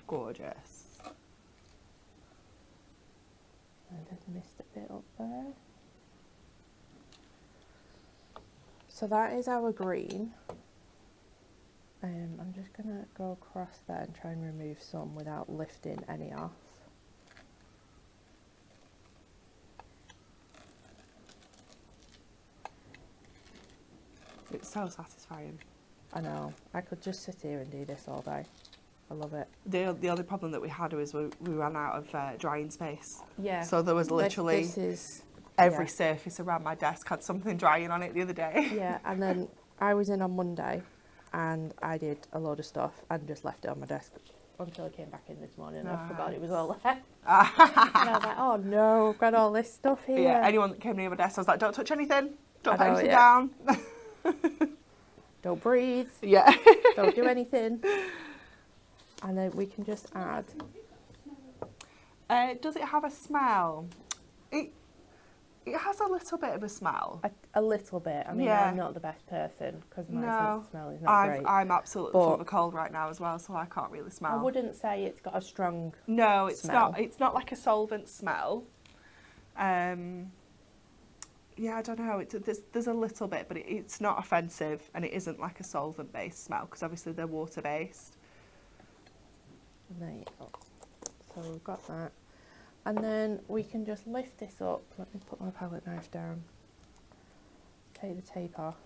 A: Gorgeous.
C: I just missed a bit up there. So that is our green. I'm just going to go across there and try and remove some without lifting any off.
A: It's so satisfying.
C: I know, I could just sit here and do this all day. I love it.
A: The only problem that we had was we ran out of drying space.
C: Yeah.
A: So there was literally
C: This is...
A: every
C: yeah.
A: surface around my desk had something drying on it the other day.
C: Yeah, and then I was in on Monday and I did a load of stuff and just left it on my desk until I came back in this morning and I forgot it was all there. And I was like, oh no, I've got all this stuff here.
A: Yeah, anyone that came near my desk, I was like, don't touch anything. Don't
C: I
A: put
C: know,
A: anything
C: yeah.
A: down.
C: Don't breathe,
A: Yeah.
C: don't do anything. And then we can just add.
A: Does it have a smell? It has a little bit of a smell.
C: A little bit. I mean,
A: Yeah.
C: I'm not the best person because my sense
A: No,
C: of smell is not great.
A: I'm absolutely full of
C: But-
A: a cold right now as well, so I can't really smell.
C: I wouldn't say it's got a strong...
A: No, it's
C: smell.
A: not. It's not like a solvent smell. Yeah, I don't know. There's a little bit, but it's not offensive, and it isn't like a solvent-based smell because obviously they're water-based.
C: There you go. So we've got that. And then we can just lift this up. Let me put my palette knife down. Take the tape off.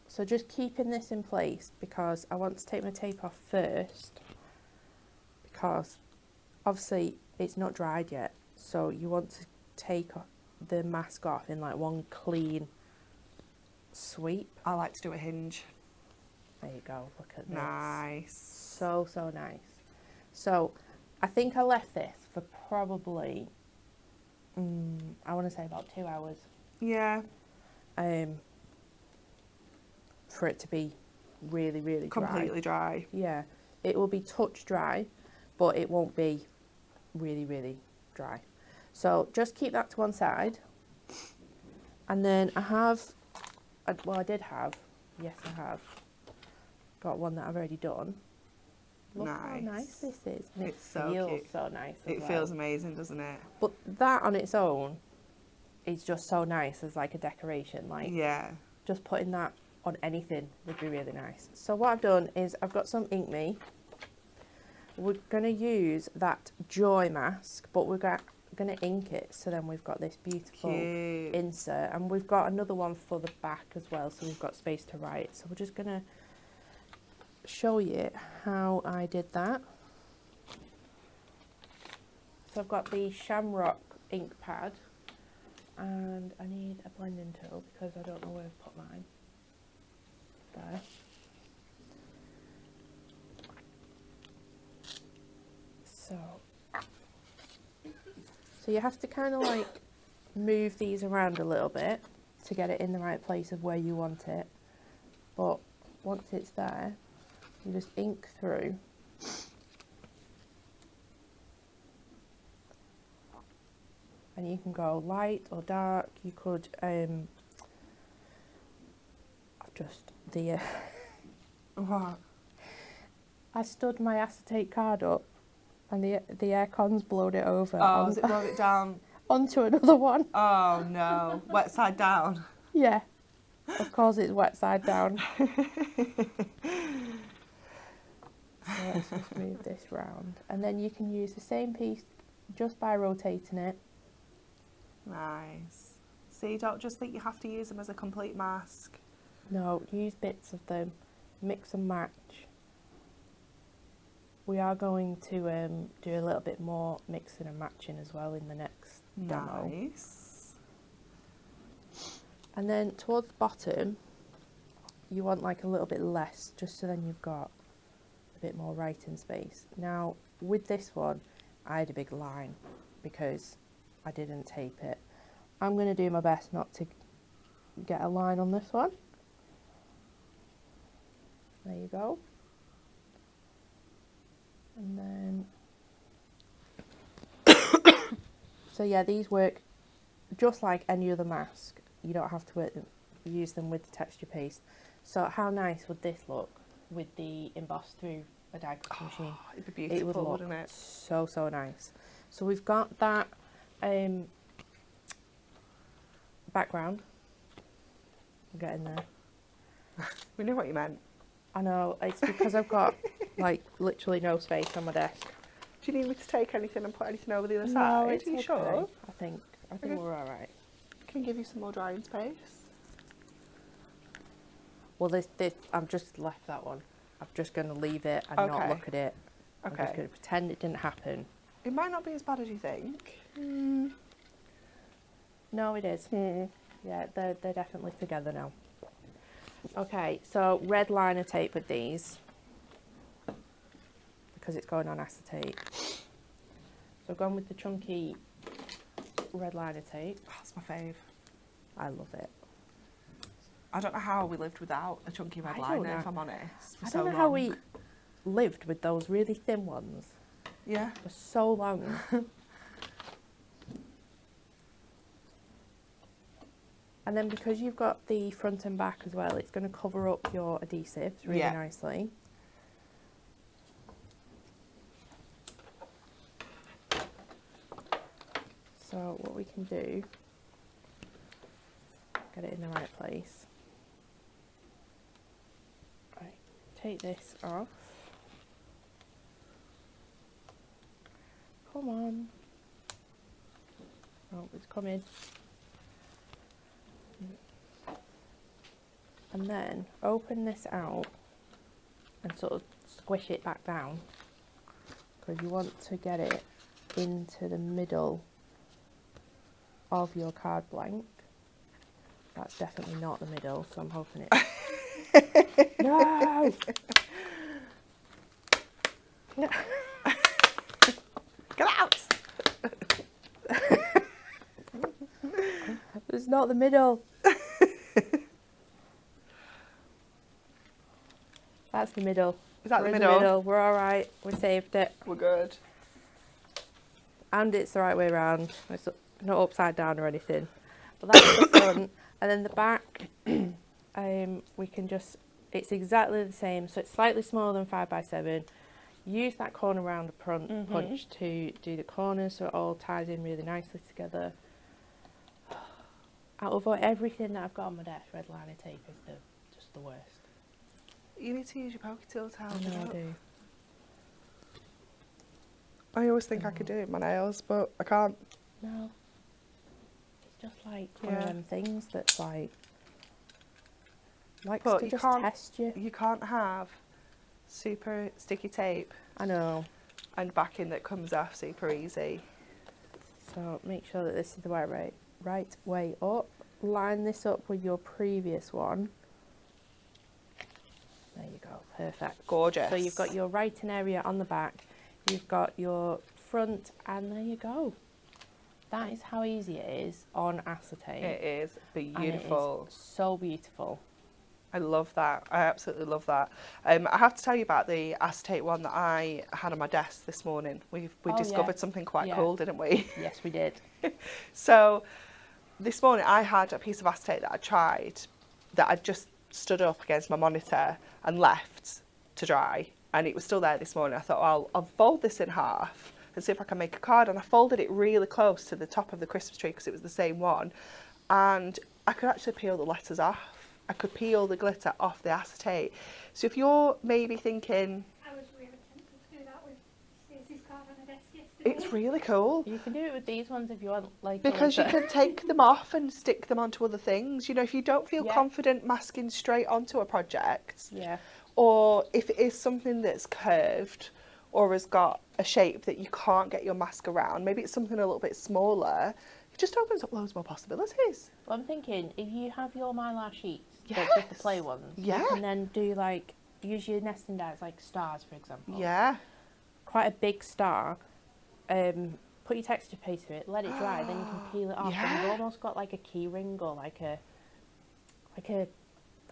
C: So just keeping this in place because I want to take my tape off first because obviously it's not dried yet. So you want to take the mask off in like one clean sweep.
A: I like to do a hinge.
C: There you go. Look at this.
A: Nice.
C: So nice. So I think I left this for probably I want to say about 2 hours
A: Yeah.
C: for it to be really dry.
A: Completely dry.
C: Yeah, it will be touch dry, but it won't be really dry. So just keep that to one side. And then I have, well, I did have, yes I have, got one that I've already done. Look how nice this is. And
A: It's
C: it
A: so
C: feels
A: cute.
C: so nice as
A: It
C: well.
A: feels amazing, doesn't it?
C: But that on its own is just so nice as like a decoration. Like
A: Yeah.
C: just putting that on anything would be really nice. So what I've done is I've got some Ink Me. We're going to use that Joy mask, but we're going to ink it. So then we've got this beautiful
A: Cute.
C: insert, and we've got another one for the back as well, so we've got space to write. So we're just going to show you how I did that. So I've got the Shamrock ink pad, and I need a blending tool because I don't know where I've put mine. There. So you have to kind of like move these around a little bit to get it in the right place of where you want it. But once it's there, you just ink through. And you can go light or dark. You could just the
A: What?
C: I stood my acetate card up and the aircon's blown it over
A: Oh, has it blown it down?
C: onto another one.
A: Oh no. Wet side down.
C: Yeah. Of course it's wet side down. So let's just move this round. And then you can use the same piece just by rotating it.
A: Nice. See, don't just think you have to use them as a complete mask.
C: No, use bits of them. Mix and match. We are going to do a little bit more mixing and matching as well in the next demo.
A: Nice.
C: And then towards the bottom, you want like a little bit less, just so then you've got a bit more writing space. Now, with this one, I had a big line because I didn't tape it. I'm going to do my best not to get a line on this one. There you go. And then, so yeah, these work just like any other mask. You don't have to use them with the texture paste. So how nice would this look with the embossed through a die cutting machine?
A: It'd be beautiful,
C: It would look
A: wouldn't it?
C: so, so nice. So we've got that background. I'm getting there.
A: We knew what you meant.
C: I know, it's because I've got like literally no space on my desk.
A: Do you need me to take anything and put anything over the other
C: No,
A: side?
C: it's
A: Are you
C: okay.
A: sure?
C: I think
A: Okay.
C: we're all right.
A: Can I give you some more drying space?
C: Well, this I've just left that one. I'm just going to leave it and not
A: Okay.
C: look at it. I'm just
A: Okay.
C: going to pretend it didn't happen.
A: It might not be as bad as you think.
C: No, it is. Yeah, they're definitely together now. Okay, so red liner tape with these because it's going on acetate. So I've gone with the chunky red liner tape.
A: That's my fave.
C: I love it.
A: I don't know how we lived without a chunky red
C: I don't
A: liner,
C: know.
A: if I'm honest. For
C: I
A: so
C: don't know
A: long.
C: how we lived with those really thin ones
A: Yeah.
C: for so long. And then because you've got the front and back as well, it's going to cover up your adhesives really nicely. So what we can do, get it in the right place. Right, take this off. Come on. Oh, it's coming. And then open this out and sort of squish it back down because you want to get it into the middle of your card blank. That's definitely not the middle, so I'm hoping it. No!
A: Get out!
C: It's not the middle. That's the middle.
A: Is that
C: We're
A: the
C: in
A: middle?
C: We're all right. We saved it.
A: We're good.
C: And it's the right way around. It's not upside down or anything. But that's the front. And then the back, we can just, it's exactly the same. So it's slightly smaller than 5x7. Use that corner round the punch to do the corners so it all ties in really nicely together. Out of everything that I've got on my desk, red liner tape is just the worst.
A: You need to use your pokey tool to help
C: I
A: it
C: know I
A: out.
C: do.
A: I always think I could do it with my nails, but I can't.
C: No. It's just like one of them things that's like, likes
A: But
C: to
A: you
C: just
A: can't-
C: test you.
A: You can't have super sticky tape
C: I know.
A: and backing that comes off super easy.
C: So make sure that this is the right way up. Line this up with your previous one. There you go, perfect.
A: Gorgeous.
C: So you've got your writing area on the back, you've got your front, and there you go. That is how easy it is on acetate.
A: It is
C: And
A: beautiful.
C: it is so beautiful.
A: I love that. I absolutely love that. I have to tell you about the acetate one that I had on my desk this morning. We
C: Oh,
A: discovered
C: yeah.
A: something quite
C: Yeah.
A: cool, didn't we?
C: Yes, we did.
A: So this morning I had a piece of acetate that I tried that I just stood up against my monitor and left to dry, and it was still there this morning. I thought, well, I'll fold this in half and see if I can make a card, and I folded it really close to the top of the Christmas tree because it was the same one, and I could actually peel the letters off. I could peel the glitter off the acetate. So if you're maybe thinking,
B: I was really tempted to do that with Stacey's card on her desk yesterday.
A: it's really cool.
C: You can do it with these ones if you want, like.
A: Because you can take them off and stick them onto other things. You know, if you don't feel
C: Yeah.
A: confident masking straight onto a project,
C: Yeah.
A: or if it is something that's curved or has got a shape that you can't get your mask around, maybe it's something a little bit smaller, it just opens up loads more possibilities.
C: Well, I'm thinking if you have your mylar sheets,
A: Yes.
C: just the play ones,
A: Yeah.
C: you can then do like use your nesting dies like stars, for example.
A: Yeah.
C: Quite a big star. Put your texture paste to it, let it dry, then you can peel it off, and
A: Yeah.
C: you've almost got like a key ring or like an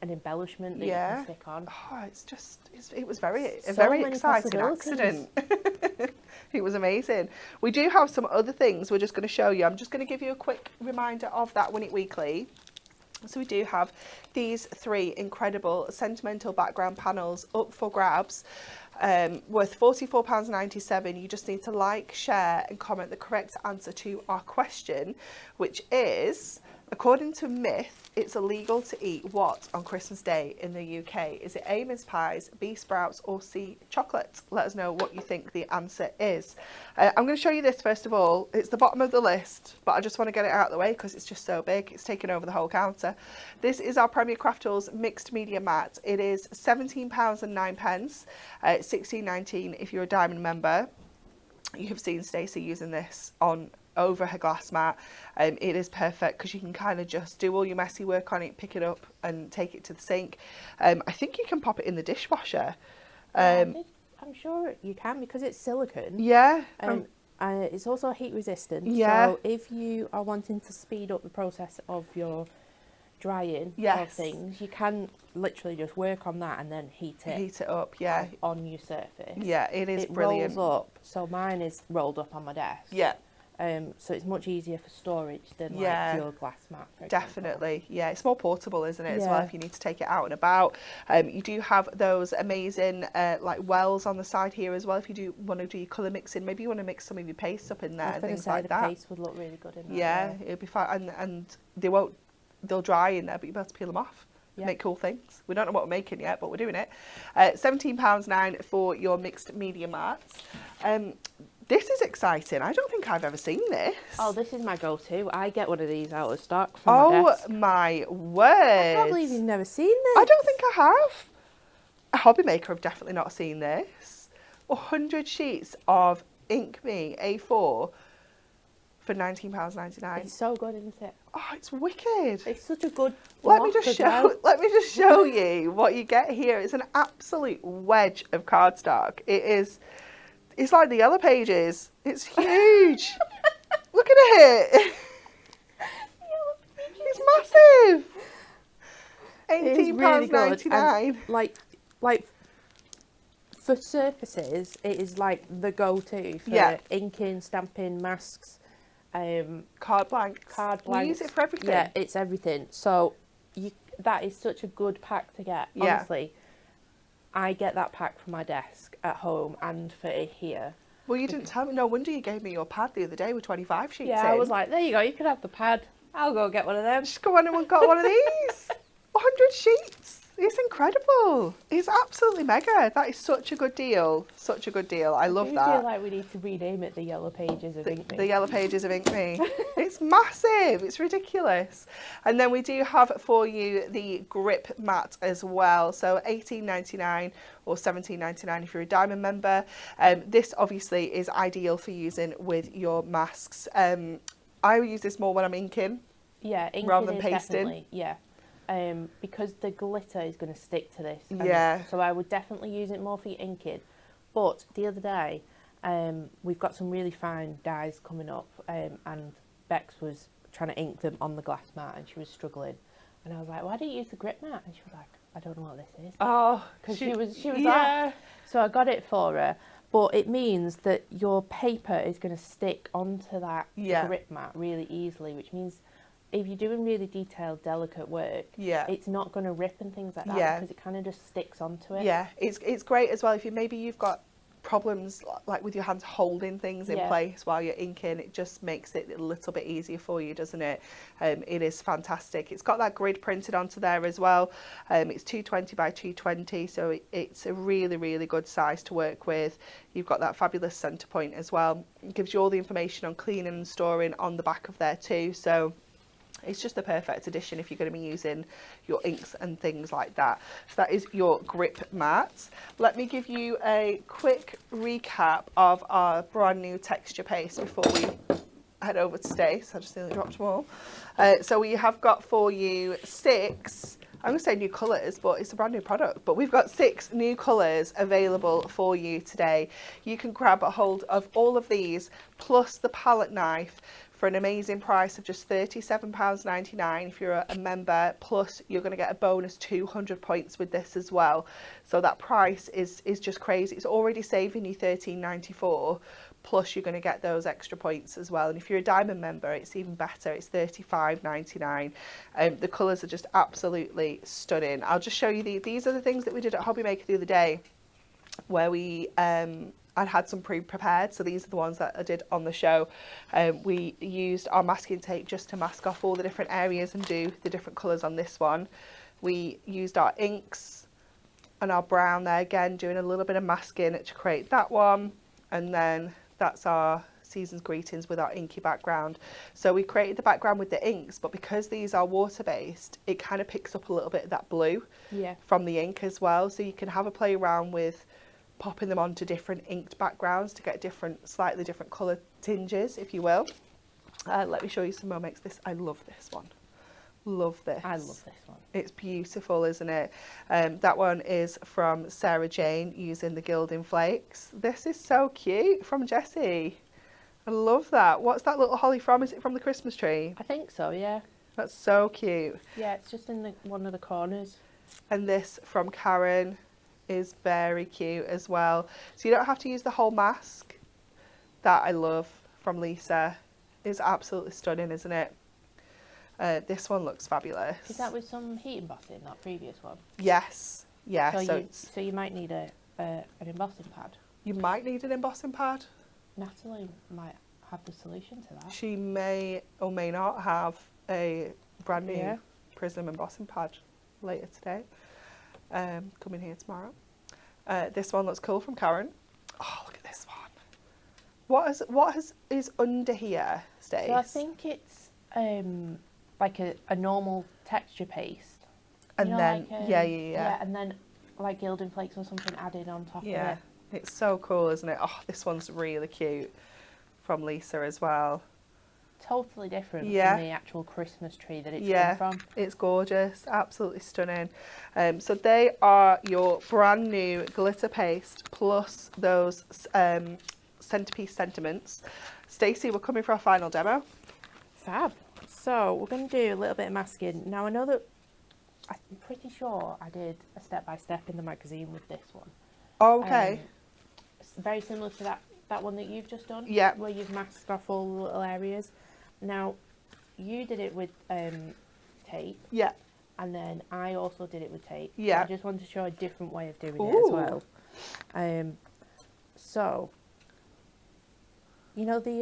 C: embellishment that you
A: Yeah.
C: can stick on.
A: Oh, it was a
C: So
A: very
C: many
A: exciting
C: possibilities.
A: accident. It was amazing. We do have some other things we're just going to show you. I'm just going to give you a quick reminder of that Win It Weekly. So we do have these 3 incredible sentimental background panels up for grabs, worth £44.97. You just need to like, share and comment the correct answer to our question, which is, according to myth, it's illegal to eat what on Christmas Day in the UK? Is it A, mince pies, B, sprouts, or C, chocolate? Let us know what you think the answer is. I'm going to show you this first of all. It's the bottom of the list, but I just want to get it out of the way because it's just so big. It's taken over the whole counter. This is our Premier Craft Tools Mixed Media Mat. It is £17.09. It's £16.19 if you're a Diamond member. You have seen Stacey using this over her glass mat. It is perfect because you can kind of just do all your messy work on it, pick it up and take it to the sink. I think you can pop it in the dishwasher.
C: I'm sure you can because it's silicone.
A: Yeah.
C: It's also heat resistant.
A: Yeah.
C: So if you are wanting to speed up the process of your drying of
A: Yes.
C: things, you can literally just work on that and then heat it
A: up, yeah.
C: on your surface.
A: Yeah, it is
C: It
A: brilliant.
C: rolls up. So mine is rolled up on my desk.
A: Yeah.
C: So it's much easier for storage than
A: Yeah.
C: like your glass mat, for example.
A: Definitely, yeah. It's more portable, isn't it, as well,
C: Yeah.
A: if you need to take it out and about. You do have those amazing like wells on the side here as well. If you do want to do your colour mixing, maybe you want to mix some of your paste up in there
C: I was
A: and
C: going to
A: things
C: say
A: like
C: the
A: that.
C: paste would look really good in that.
A: Yeah, it'll be fine, and they'll dry in there, but you'll be able to peel them off.
C: Yeah.
A: Make cool things. We don't know what we're making yet, but we're doing it. £17.09 for your mixed media mats. This is exciting. I don't think I've ever seen this.
C: Oh, this is my go-to. I get one of these out of stock from my desk.
A: My word.
C: I can't believe you've never seen this.
A: I don't think I have. A hobby maker have definitely not seen this. 100 sheets of Ink Me A4 for £19.99.
C: It's so good, isn't it?
A: Oh, it's wicked.
C: It's such a good
A: Let me
C: block
A: just
C: as well.
A: show you what you get here. It's an absolute wedge of cardstock. It's like the Yellow Pages. It's huge. Look at it. It's massive.
C: It is really good.
A: £18.99.
C: And, like for surfaces, it is like the go-to for
A: Yeah.
C: inking, stamping, masks,
A: Card blanks.
C: card
A: We
C: blanks.
A: use it for everything.
C: Yeah, it's everything. So that is such a good pack to get.
A: Yeah.
C: Honestly, I get that pack for my desk at home and for it here.
A: Well, you didn't tell me. No wonder you gave me your pad the other day with 25 sheets
C: Yeah,
A: in.
C: I was like, there you go, you can have the pad. I'll go get one of them.
A: Just go on and got one of these. 100 sheets. It's incredible. It's absolutely mega. That is such a good deal. Such a good deal. I love
C: I
A: that.
C: feel like we need to rename it the Yellow Pages of Ink Me.
A: The Yellow Pages of Ink Me. It's massive. It's ridiculous. And then we do have for you the grip mat as well. So £18.99 or £17.99 if you're a Diamond member. This obviously is ideal for using with your masks. I use this more when I'm inking.
C: Yeah, inking
A: rather than
C: is
A: pasting.
C: definitely, yeah. Because the glitter is going to stick to this.
A: Yeah.
C: So I would definitely use it more for your inking. But the other day, we've got some really fine dyes coming up, and Bex was trying to ink them on the glass mat and she was struggling. And I was like, why don't you use the grip mat? And she was like, I don't know what this is.
A: Oh,
C: Because she was
A: yeah.
C: like, so I got it for her. But it means that your paper is going to stick onto that
A: Yeah.
C: grip mat really easily, which means if you're doing really detailed, delicate work,
A: Yeah.
C: it's not going to rip and things like that
A: Yeah.
C: because it kind of just sticks onto it.
A: Yeah, it's great as well if you've got problems like with your hands holding things in
C: Yeah.
A: place while you're inking. It just makes it a little bit easier for you, doesn't it? It is fantastic. It's got that grid printed onto there as well. It's 220 by 220, so it's a really, really good size to work with. You've got that fabulous centre point as well. It gives you all the information on cleaning and storing on the back of there too, so it's just the perfect addition if you're going to be using your inks and things like that. So that is your grip mat. Let me give you a quick recap of our brand new texture paste before we head over to Stace. I just nearly dropped them all. So we have got for you 6, I'm going to say new colours, but it's a brand new product. But we've got 6 new colours available for you today. You can grab a hold of all of these, plus the palette knife, for an amazing price of just £37.99 if you're a member, plus you're going to get a bonus 200 points with this as well. So that price is just crazy. It's already saving you £13.94, plus you're going to get those extra points as well. And if you're a diamond member, it's even better. It's £35.99. The colours are just absolutely stunning. I'll just show you these are the things that we did at Hobby Maker the other day, where we I'd had some pre-prepared, so these are the ones that I did on the show. We used our masking tape just to mask off all the different areas and do the different colours on this one. We used our inks and our brown there, again doing a little bit of masking to create that one, and then that's our Season's Greetings with our inky background. So we created the background with the inks, but because these are water-based, it kind of picks up a little bit of that blue from the ink as well, so you can have a play around with popping them onto different inked backgrounds to get different, slightly different colour tinges, if you will. Let me show you some more makes. This, I love this one. Love this.
C: I love this one.
A: It's beautiful, isn't it? That one is from Sarah Jane using the Gilding Flakes. This is so cute, from Jessie. I love that. What's that little holly from? Is it from the Christmas tree?
C: I think so, yeah.
A: That's so cute.
C: Yeah, it's just in one of the corners.
A: And this from Karen is very cute as well. So you don't have to use the whole mask. That I love from Lisa. Is absolutely stunning, isn't it? This one looks fabulous.
C: Is that with some heat embossing, that previous one?
A: Yes. Yeah.
C: So you might need an embossing pad.
A: You might need an embossing pad.
C: Natalie might have the solution to that.
A: She may or may not have a brand new Prism embossing pad later today. Coming here tomorrow. This one looks cool from Karen. Oh, look at this one. What is under here, Stace?
C: So I think it's like a normal texture paste.
A: And
C: you know,
A: then
C: like,
A: yeah,
C: and then like Gilding Flakes or something added on top of
A: yeah.
C: it.
A: It's so cool, isn't it? Oh, this one's really cute from Lisa as well.
C: Totally different from the actual Christmas tree that it's come from.
A: It's gorgeous, absolutely stunning. So they are your brand new glitter paste plus those Centrepiece sentiments. Stacey, we're coming for our final demo.
C: Fab. So we're going to do a little bit of masking. Now I know that I'm pretty sure I did a step-by-step in the magazine with this one.
A: Oh, okay.
C: It's very similar to that one that you've just done.
A: Yeah.
C: Where you've masked off all the little areas. Now, you did it with tape.
A: Yeah.
C: And then I also did it with tape.
A: Yeah.
C: I just wanted to show a different way of doing it as well. So, you know the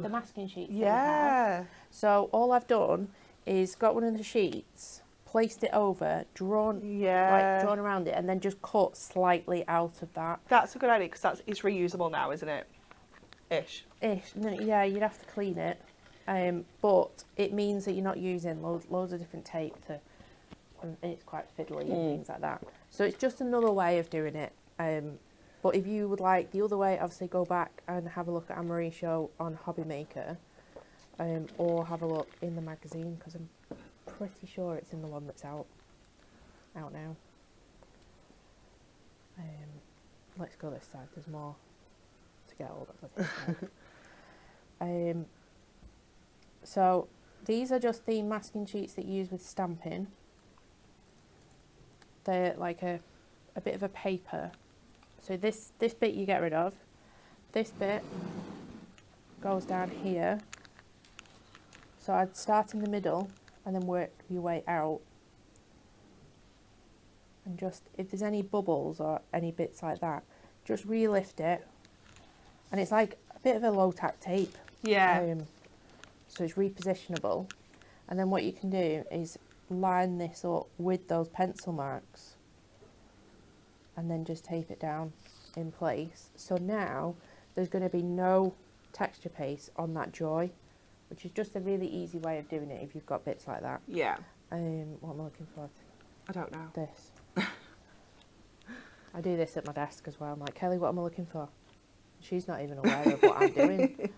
C: masking sheets that we have? So all I've done is got one of the sheets, placed it over, drawn around it, and then just cut slightly out of that.
A: That's a good idea because it's reusable now, isn't it? Ish.
C: Yeah, you'd have to clean it, but it means that you're not using loads of different tape and it's quite fiddly and things like that. So it's just another way of doing it. But if you would like the other way, obviously go back and have a look at Anne-Marie's show on Hobby Maker, or have a look in the magazine because I'm pretty sure it's in the one that's out now. Let's go this side. There's more to get hold of. So these are just the masking sheets that you use with stamping. They're like a bit of a paper. So this bit you get rid of. This bit goes down here. So I'd start in the middle and then work your way out. And just, if there's any bubbles or any bits like that, just re-lift it, and it's like a bit of a low tack tape.
A: Yeah.
C: So it's repositionable, and then what you can do is line this up with those pencil marks, and then just tape it down in place. So now there's going to be no texture paste on that joy, which is just a really easy way of doing it if you've got bits like that.
A: Yeah.
C: What am I looking for?
A: I don't know.
C: This. I do this at my desk as well. I'm like, Kelly, what am I looking for? She's not even aware of what I'm doing.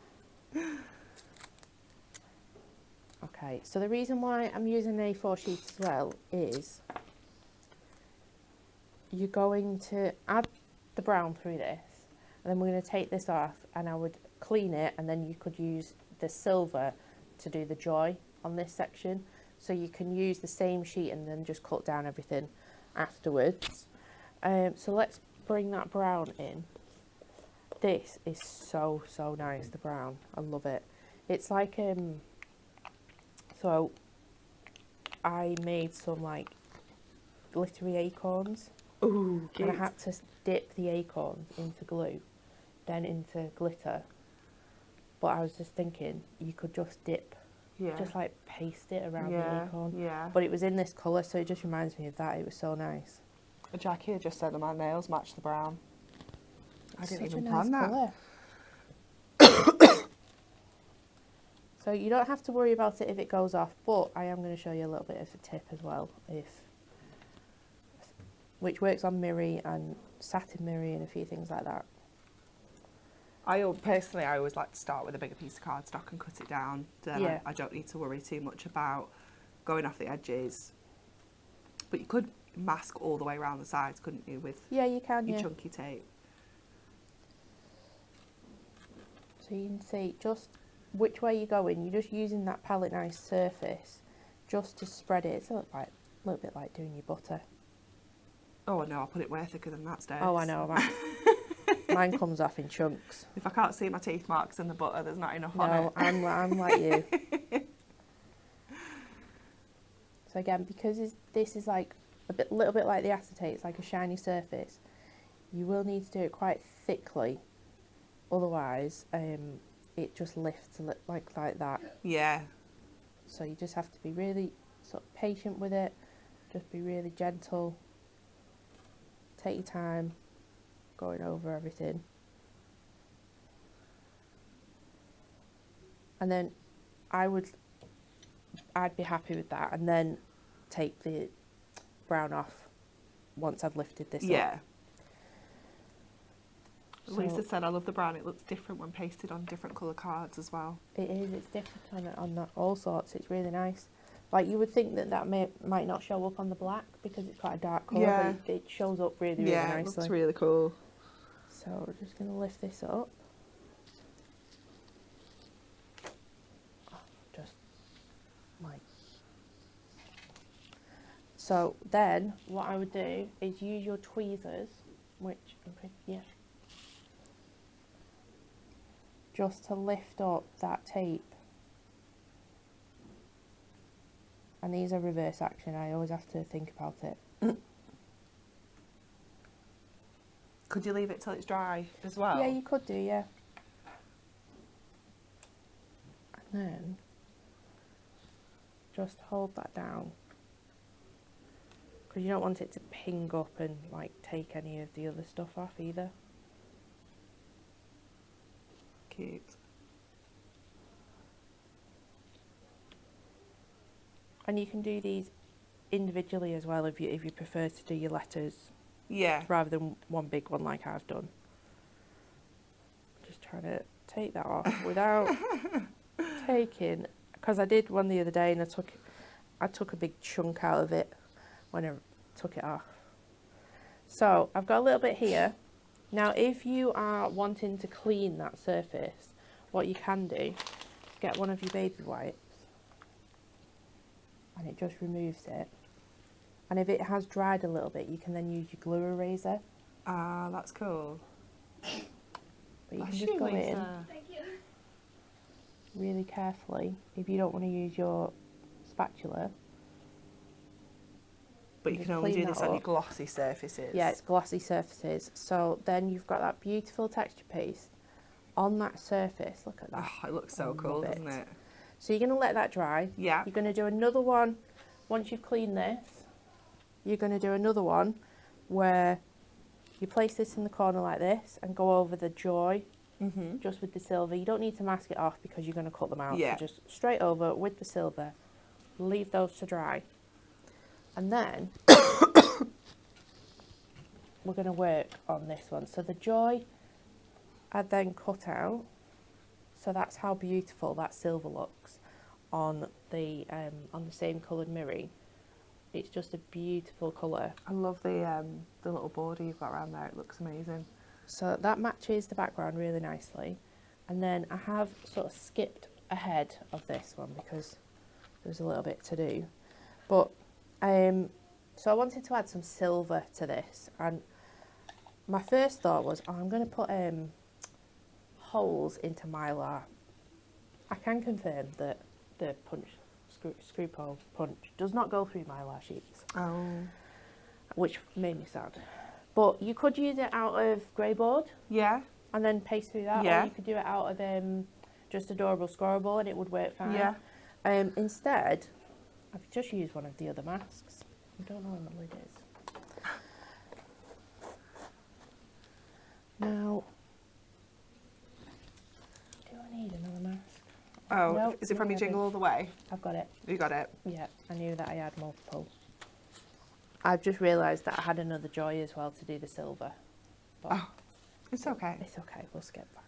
C: Okay, so the reason why I'm using A4 sheets as well is you're going to add the brown through this, and then we're going to take this off, and I would clean it, and then you could use the silver to do the joy on this section. So you can use the same sheet and then just cut down everything afterwards. So let's bring that brown in. This is so nice, the brown. I love it. It's like so I made some like glittery acorns.
A: Ooh, cute.
C: And I had to dip the acorns into glue, then into glitter. But I was just thinking you could just dip, just like paste it around the acorn.
A: Yeah.
C: But it was in this colour, so it just reminds me of that. It was so nice.
A: Jackie had just said that my nails match the brown. I didn't
C: Such
A: even
C: a
A: plan
C: nice
A: that.
C: colour. So you don't have to worry about it if it goes off, but I am going to show you a little bit of a tip as well, which works on mirri and satin mirri and a few things like that.
A: I always like to start with a bigger piece of cardstock and cut it down. Then I don't need to worry too much about going off the edges. But you could mask all the way around the sides, couldn't you, with
C: you can,
A: your chunky tape.
C: So you can see just which way you're going. You're just using that palette knife surface just to spread it. It's a little bit like doing your butter.
A: Oh, no, I'll put it way thicker than that, Stacey.
C: Oh, I know. Mine comes off in chunks.
A: If I can't see my teeth marks in the butter, there's not enough on it.
C: No, I'm like you. So again, because this is like little bit like the acetate, it's like a shiny surface, you will need to do it quite thickly, otherwise it just lifts like that.
A: Yeah.
C: So you just have to be really sort of patient with it, just be really gentle, take your time going over everything, and then I'd be happy with that, and then take the brown off once I've lifted this up.
A: Yeah.
C: So
A: Lisa said, I love the brown. It looks different when pasted on different colour cards as well.
C: it is, it's different on all sorts. It's really nice. Like you would think that might not show up on the black because it's quite a dark colour, but it shows up really nicely.
A: It looks really cool.
C: So we're just going to lift this up. Just like. So then what I would do is use your tweezers, which, just to lift up that tape. And these are reverse action, I always have to think about it.
A: Could you leave it till it's dry as well?
C: Yeah, you could do, yeah. And then just hold that down, because you don't want it to ping up and like take any of the other stuff off either.
A: Cute.
C: And you can do these individually as well if you prefer to do your letters.
A: Yeah.
C: Rather than one big one like I've done. Just trying to take that off without taking, because I did one the other day and I took a big chunk out of it when I took it off. So I've got a little bit here. Now if you are wanting to clean that surface, what you can do is get one of your baby wipes and it just removes it. And if it has dried a little bit, you can then use your glue eraser.
A: Ah, that's cool.
C: But you can just go in
B: Thank you.
C: really carefully if you don't want to use your spatula.
A: But you
C: Just
A: can only
C: clean
A: do
C: that
A: this on your
C: up.
A: glossy surfaces.
C: Yeah, it's glossy surfaces. So then you've got that beautiful texture piece on that surface. Look at that.
A: Oh, it looks so
C: I
A: cool,
C: love
A: doesn't it?
C: So you're going to let that dry.
A: Yeah.
C: You're going to do another one once you've cleaned this. You're going to do another one where you place this in the corner like this and go over the joy just with the silver. You don't need to mask it off because you're going to cut them out.
A: Yeah.
C: So just straight over with the silver. Leave those to dry. And then we're going to work on this one. So the joy I then cut out. So that's how beautiful that silver looks on the same coloured mirri. It's just a beautiful colour.
A: I love the little border you've got around there. It looks amazing.
C: So that matches the background really nicely. And then I have sort of skipped ahead of this one because there's a little bit to do. But so I wanted to add some silver to this, and my first thought was, oh, I'm going to put holes into Mylar. I can confirm that the screw pole punch does not go through Mylar sheets.
A: Oh.
C: Which made me sad. But you could use it out of grey board
A: Yeah.
C: and then paste through that,
A: Yeah.
C: or you could do it out of just adorable scorable and it would work fine.
A: Yeah.
C: Instead, I've just used one of the other masks. I don't know where the lid is. Now, do I need another mask?
A: Oh,
C: Nope,
A: is it from
C: no,
A: your
C: I
A: Jingle All the Way?
C: I've got it.
A: You got it.
C: Yeah, I knew that I had multiple. I've just realised that I had another joy as well to do the silver. But
A: Oh, it's okay.
C: it's okay, we'll skip that.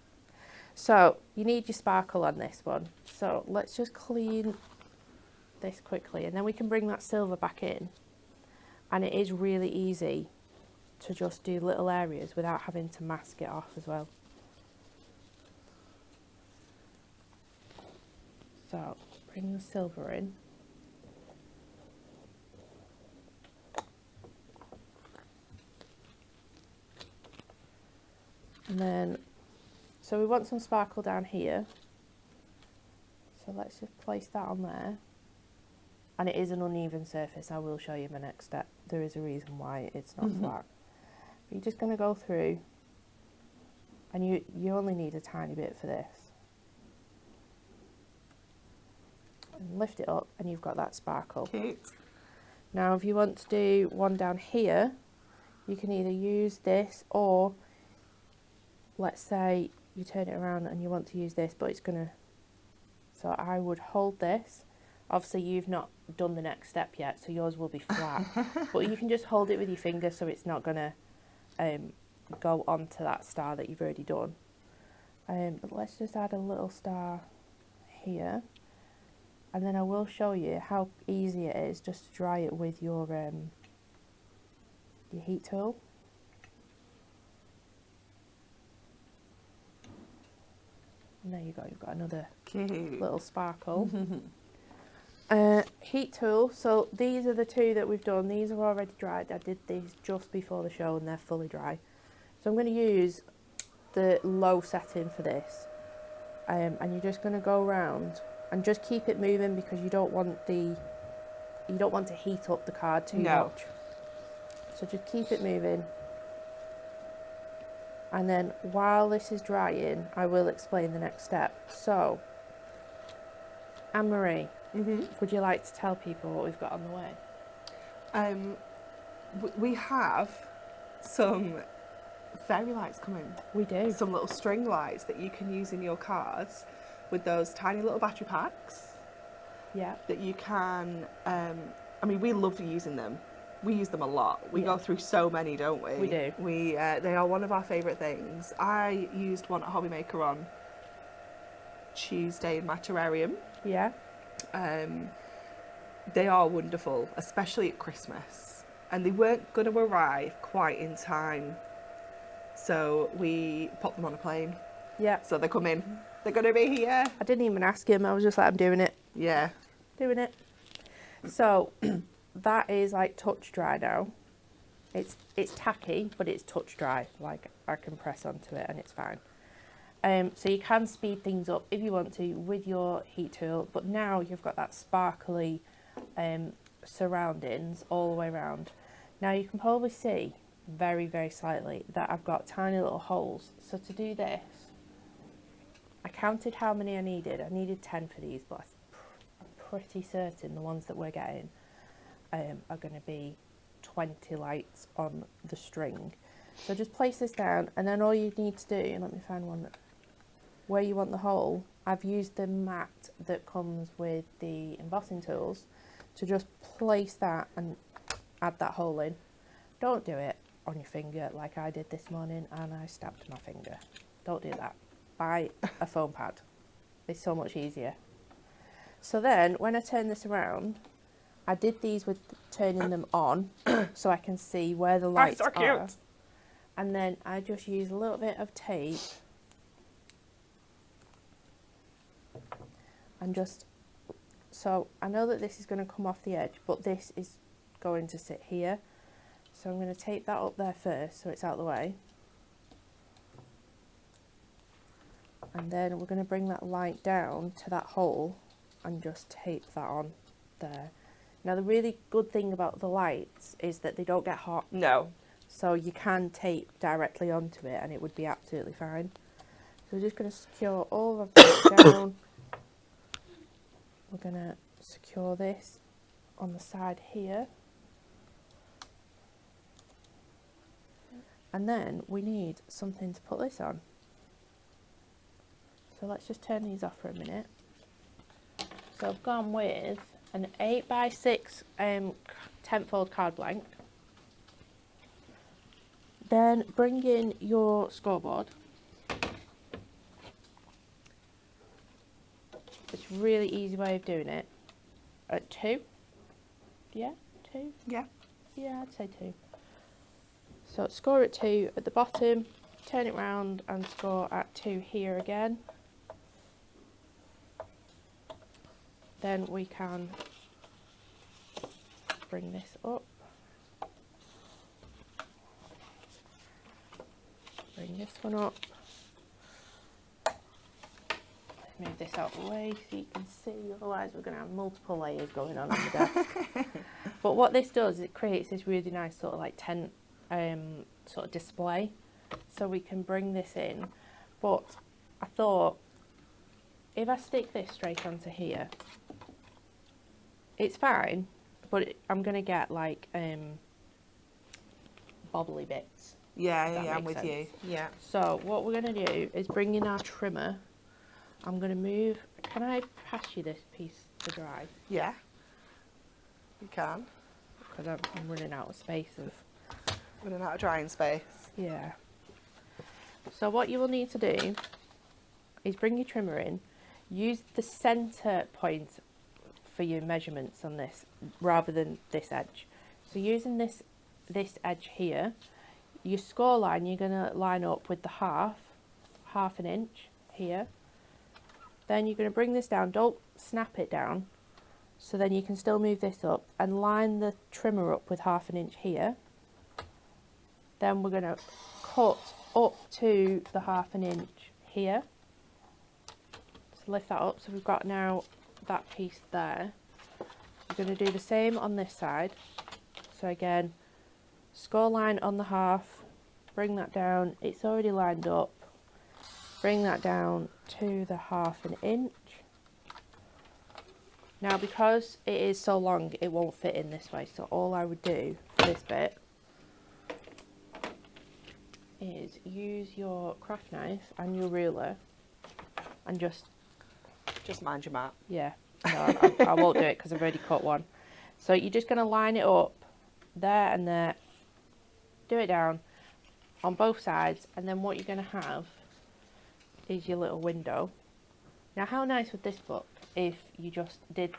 C: So, you need your sparkle on this one. So, let's just clean this quickly and then we can bring that silver back in. And it is really easy to just do little areas without having to mask it off as well. So, bring the silver in. And then, so we want some sparkle down here. So let's just place that on there. And it is an uneven surface, I will show you my next step. There is a reason why it's not flat. But you're just going to go through, and you only need a tiny bit for this. And lift it up and you've got that sparkle.
A: Cute.
C: Now if you want to do one down here, you can either use this, or let's say you turn it around and you want to use this, but it's going to, so I would hold this. Obviously you've not done the next step yet, so yours will be flat. But you can just hold it with your finger so it's not going to go onto that star that you've already done. But let's just add a little star here. And then I will show you how easy it is just to dry it with your heat tool. And there you go, you've got another
A: Cute.
C: little sparkle. Heat tool, so these are the two that we've done. These are already dried. I did these just before the show and they're fully dry. So I'm going to use the low setting for this. And you're just going to go around and just keep it moving because you don't want to heat up the card too much. So just keep it moving. And then while this is drying, I will explain the next step. So, Anne-Marie, would you like to tell people what we've got on the way?
A: We have some fairy lights coming.
C: We do.
A: Some little string lights that you can use in your cards with those tiny little battery packs.
C: Yeah.
A: That you can, I mean, we love using them. We use them a lot. We
C: Yeah.
A: go through so many, don't we?
C: We do.
A: They are one of our favourite things. I used one at Hobby Maker on Tuesday in my terrarium.
C: Yeah.
A: They are wonderful, especially at Christmas. And they weren't going to arrive quite in time. So we popped them on a plane.
C: Yeah.
A: So they're coming. They're going to be here.
C: I didn't even ask him. I was just like, I'm doing it.
A: Yeah.
C: Doing it. So, that is like touch dry now. It's tacky, but it's touch dry. Like I can press onto it and it's fine. So you can speed things up if you want to with your heat tool, but now you've got that sparkly surroundings all the way around. Now you can probably see very, very slightly that I've got tiny little holes. So to do this, I counted how many I needed. I needed 10 for these, but I'm pretty certain the ones that we're getting are going to be 20 lights on the string. So just place this down, and then all you need to do, let me find one where you want the hole. I've used the mat that comes with the embossing tools to just place that and add that hole in. Don't do it on your finger like I did this morning and I stabbed my finger. Don't do that. Buy a foam pad. It's so much easier. So then when I turn this around, I did these with turning them on so I can see where the lights
A: so cute.
C: are. And then I just use a little bit of tape and just, so I know that this is going to come off the edge, but this is going to sit here. So I'm going to tape that up there first so it's out of the way. And then we're going to bring that light down to that hole and just tape that on there. Now the really good thing about the lights is that they don't get hot.
A: No.
C: So you can tape directly onto it and it would be absolutely fine. So we're just going to secure all of that down. We're going to secure this on the side here. And then we need something to put this on. So let's just turn these off for a minute. So I've gone with an 8x6 10-fold card blank. Then bring in your scoreboard. It's a really easy way of doing it. At 2? Yeah, 2?
A: Yeah.
C: Yeah, I'd say 2. So score at 2 at the bottom, turn it round and score at 2 here again. Then we can bring this up. Bring this one up. Move this out of the way so you can see, otherwise we're going to have multiple layers going on the desk. But what this does is it creates this really nice sort of like tent sort of display, so we can bring this in. But I thought if I stick this straight onto here, it's fine, but I'm going to get like bobbly bits.
A: Yeah,
C: That
A: I'm
C: makes
A: with you.
C: sense.
A: Yeah.
C: So what we're going to do is bring in our trimmer. I'm going to move, can I pass you this piece to dry?
A: Yeah. You can.
C: Because I'm running out of space of...
A: Running out of drying space.
C: Yeah. So what you will need to do is bring your trimmer in, use the centre point for your measurements on this rather than this edge. So using this edge here, your score line you're going to line up with the half an inch here. Then you're going to bring this down, don't snap it down, so then you can still move this up and line the trimmer up with half an inch here. Then we're going to cut up to the half an inch here. So lift that up, so we've got now that piece there. We're going to do the same on this side. So again, score line on the half, bring that down, it's already lined up. Bring that down to the half an inch. Now because it is so long it won't fit in this way, so all I would do for this bit is use your craft knife and your ruler and just
A: mind your mat.
C: yeah, no, I won't do it because I've already cut one. So you're just going to line it up there and there, do it down on both sides, and then what you're going to have is your little window. Now how nice would this look if you just did,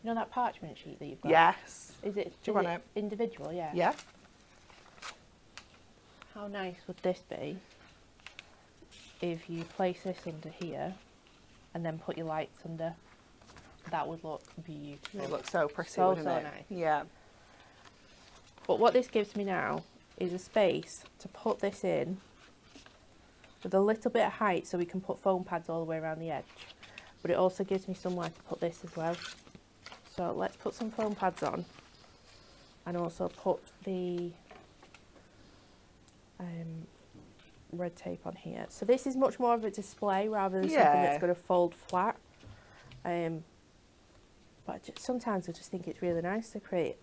C: you know that parchment sheet that you've got?
A: Yes.
C: Is it,
A: Do you want it?
C: Individual, yeah.
A: Yeah.
C: How nice would this be if you place this under here and then put your lights under? That would look beautiful.
A: It looks so pretty,
C: So,
A: wouldn't
C: so
A: it?
C: nice.
A: Yeah.
C: But what this gives me now is a space to put this in with a little bit of height so we can put foam pads all the way around the edge. But it also gives me somewhere to put this as well. So let's put some foam pads on. and also put the red tape on here. So this is much more of a display rather than something
A: Yeah.
C: that's going to fold flat. But sometimes I just think it's really nice to create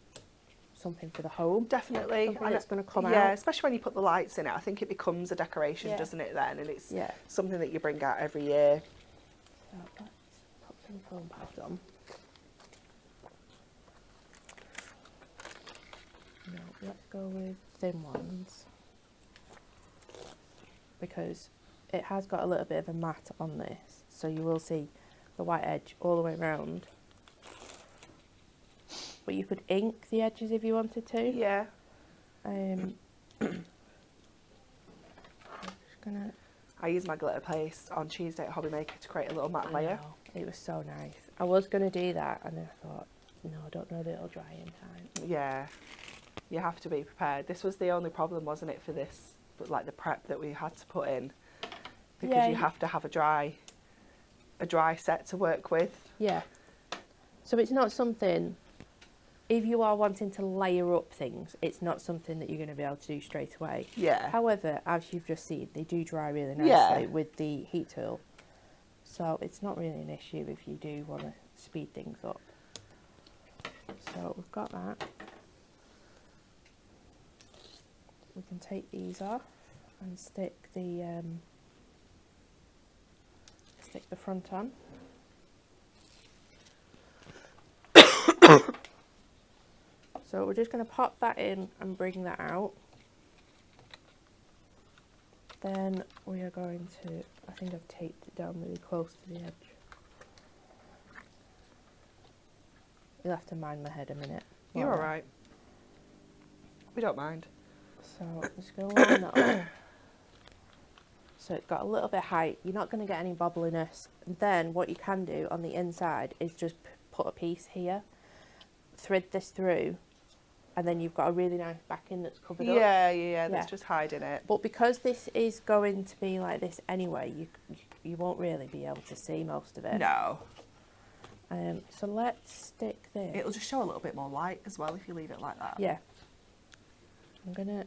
C: something for the home.
A: Definitely.
C: Something that's going to come
A: Yeah,
C: out.
A: especially when you put the lights in it. I think it becomes a decoration,
C: Yeah.
A: doesn't it then? And it's
C: Yeah.
A: something that you bring out every year.
C: So let's put some foam pads on. No, let's go with thin ones, because it has got a little bit of a matte on this, so you will see the white edge all the way around. But you could ink the edges if you wanted to.
A: Yeah.
C: I'm just gonna.
A: I used my glitter paste on Tuesday at Hobby Maker to create a little matte
C: I
A: layer.
C: know, it was so nice. I was gonna do that, and then I thought, no, I don't know that it'll dry in time.
A: Yeah. You have to be prepared. This was the only problem, wasn't it, for this, but like the prep that we had to put in, because
C: Yeah,
A: you have to have a dry set to work with.
C: Yeah. So it's not something, if you are wanting to layer up things, it's not something that you're going to be able to do straight away.
A: Yeah.
C: However, as you've just seen, they do dry really nicely
A: Yeah.
C: with the heat tool. So it's not really an issue if you do want to speed things up. So we've got that. We can take these off and stick the front on. So we're just going to pop that in and bring that out. Then we are going to, I think I've taped it down really close to the edge. You'll have to mind my head a minute.
A: You're all right. We don't mind.
C: So I'm just going to line that up. So it's got a little bit of height. You're not going to get any bobbliness. And then what you can do on the inside is just put a piece here, thread this through, and then you've got a really nice backing that's covered up.
A: Yeah, that's
C: Yeah.
A: just hiding it.
C: But because this is going to be like this anyway, you won't really be able to see most of it.
A: No.
C: So let's stick this.
A: It'll just show a little bit more light as well if you leave it like that.
C: Yeah. I'm gonna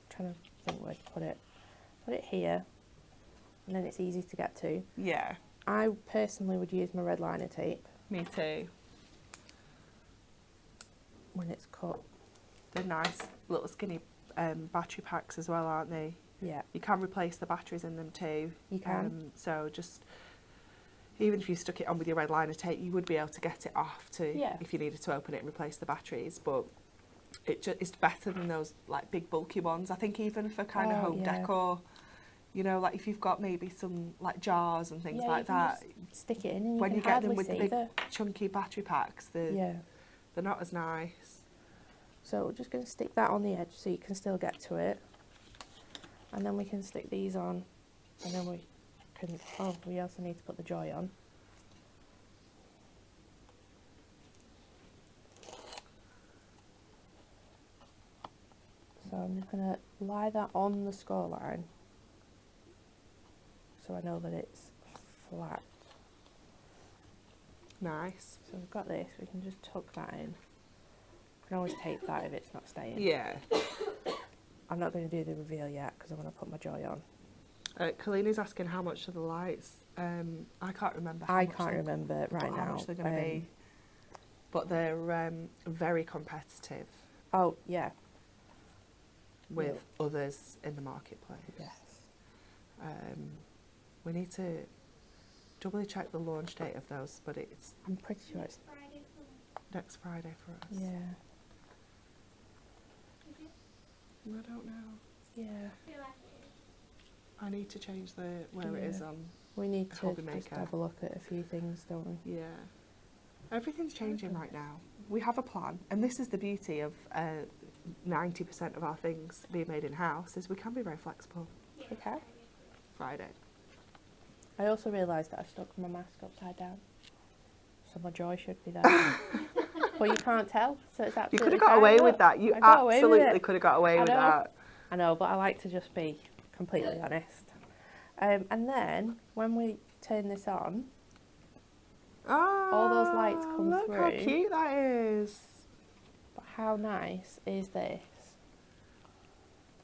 C: try to think where to put it. Put it here, and then it's easy to get to.
A: Yeah.
C: I personally would use my red liner tape
A: Me too.
C: when it's cut.
A: They're nice little skinny battery packs as well, aren't they?
C: Yeah,
A: You can replace the batteries in them too.
C: you can.
A: So just, even if you stuck it on with your red liner tape, you would be able to get it off to,
C: Yeah.
A: if you needed to open it and replace the batteries. But it's better than those like big bulky ones. I think even for kind of
C: Oh,
A: home
C: yeah.
A: decor, you know, like if you've got maybe some like jars and things
C: Yeah,
A: like
C: you can
A: that,
C: just stick it in, and you
A: when
C: can
A: you get them
C: hardly
A: with the
C: see
A: big chunky battery packs,
C: Yeah.
A: they're not as nice.
C: So we're just going to stick that on the edge so you can still get to it. And then we can stick these on, and then we can, oh, we also need to put the joy on. So I'm just going to lie that on the score line, so I know that it's flat.
A: Nice.
C: So we've got this, we can just tuck that in. We can always tape that if it's not staying.
A: Yeah.
C: I'm not going to do the reveal yet because I want to put my joy on.
A: Kalini's asking how much are the lights. I can't remember.
C: I can't remember right
A: how
C: now.
A: much they're going to be. But they're very competitive
C: Oh, yeah.
A: with others in the marketplace.
C: Yes.
A: We need to doubly check the launch date of those, but it's
C: I'm pretty sure it's,
B: Friday for me.
A: next Friday for us.
C: yeah.
B: Is it?
A: I don't know.
C: Yeah.
B: I feel like it is.
A: I need to change where it is
C: Yeah.
A: on.
C: We need to
A: Hobby
C: just
A: Maker.
C: have a look at a few things, don't we?
A: Yeah. Everything's changing right now. We have a plan, and this is the beauty of 90% of our things being made in-house, is we can be very flexible.
B: Yeah,
C: Okay.
A: Friday.
C: I also realised that I stuck my mask upside down, so my joy should be there. But you can't tell, so it's
A: You
C: absolutely
A: could have got
C: fine.
A: away
C: Look,
A: with that. You
C: I got away with
A: absolutely
C: it.
A: could have got away
C: I
A: with
C: know.
A: that.
C: I know, but I like to just be completely honest. And then, when we turn this on,
A: Oh,
C: all those lights come
A: look how
C: through.
A: cute that is.
C: but how nice is this?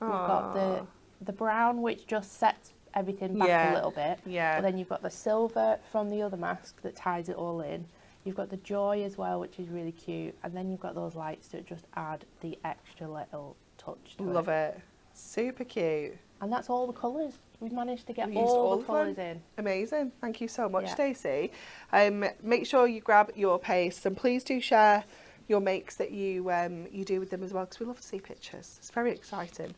C: You've got the brown, which just sets everything back a little bit.
A: Yeah.
C: But then you've got the silver from the other mask that ties it all in. You've got the joy as well, which is really cute. And then you've got those lights that just add the extra little touch to it.
A: Love it. Super cute.
C: And that's all the colours. We've managed to get
A: We used
C: all
A: all
C: the
A: of them.
C: colours in.
A: Amazing. Thank you so much,
C: Yeah.
A: Stacey. Make sure you grab your paste and please do share your makes that you do with them as well, because we love to see pictures. It's very exciting.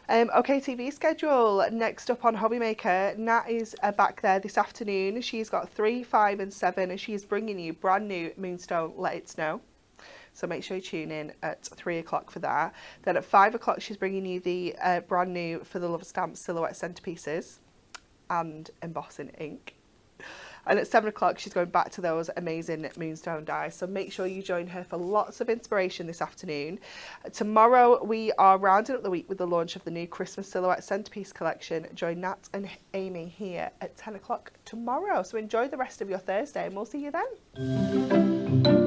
A: Okay, TV schedule. Next up on Hobby Maker, Nat is back there this afternoon. She's got 3, 5 and 7 and she's bringing you brand new Moonstone Let It Snow. So make sure you tune in at 3 o'clock for that. Then at 5 o'clock she's bringing you the brand new For the Love of Stamps Silhouette Centerpieces and embossing ink. And at 7 o'clock, she's going back to those amazing Moonstone dies. So make sure you join her for lots of inspiration this afternoon. Tomorrow, we are rounding up the week with the launch of the new Christmas Silhouette Centerpiece collection. Join Nat and Amy here at 10 o'clock tomorrow. So enjoy the rest of your Thursday and we'll see you then.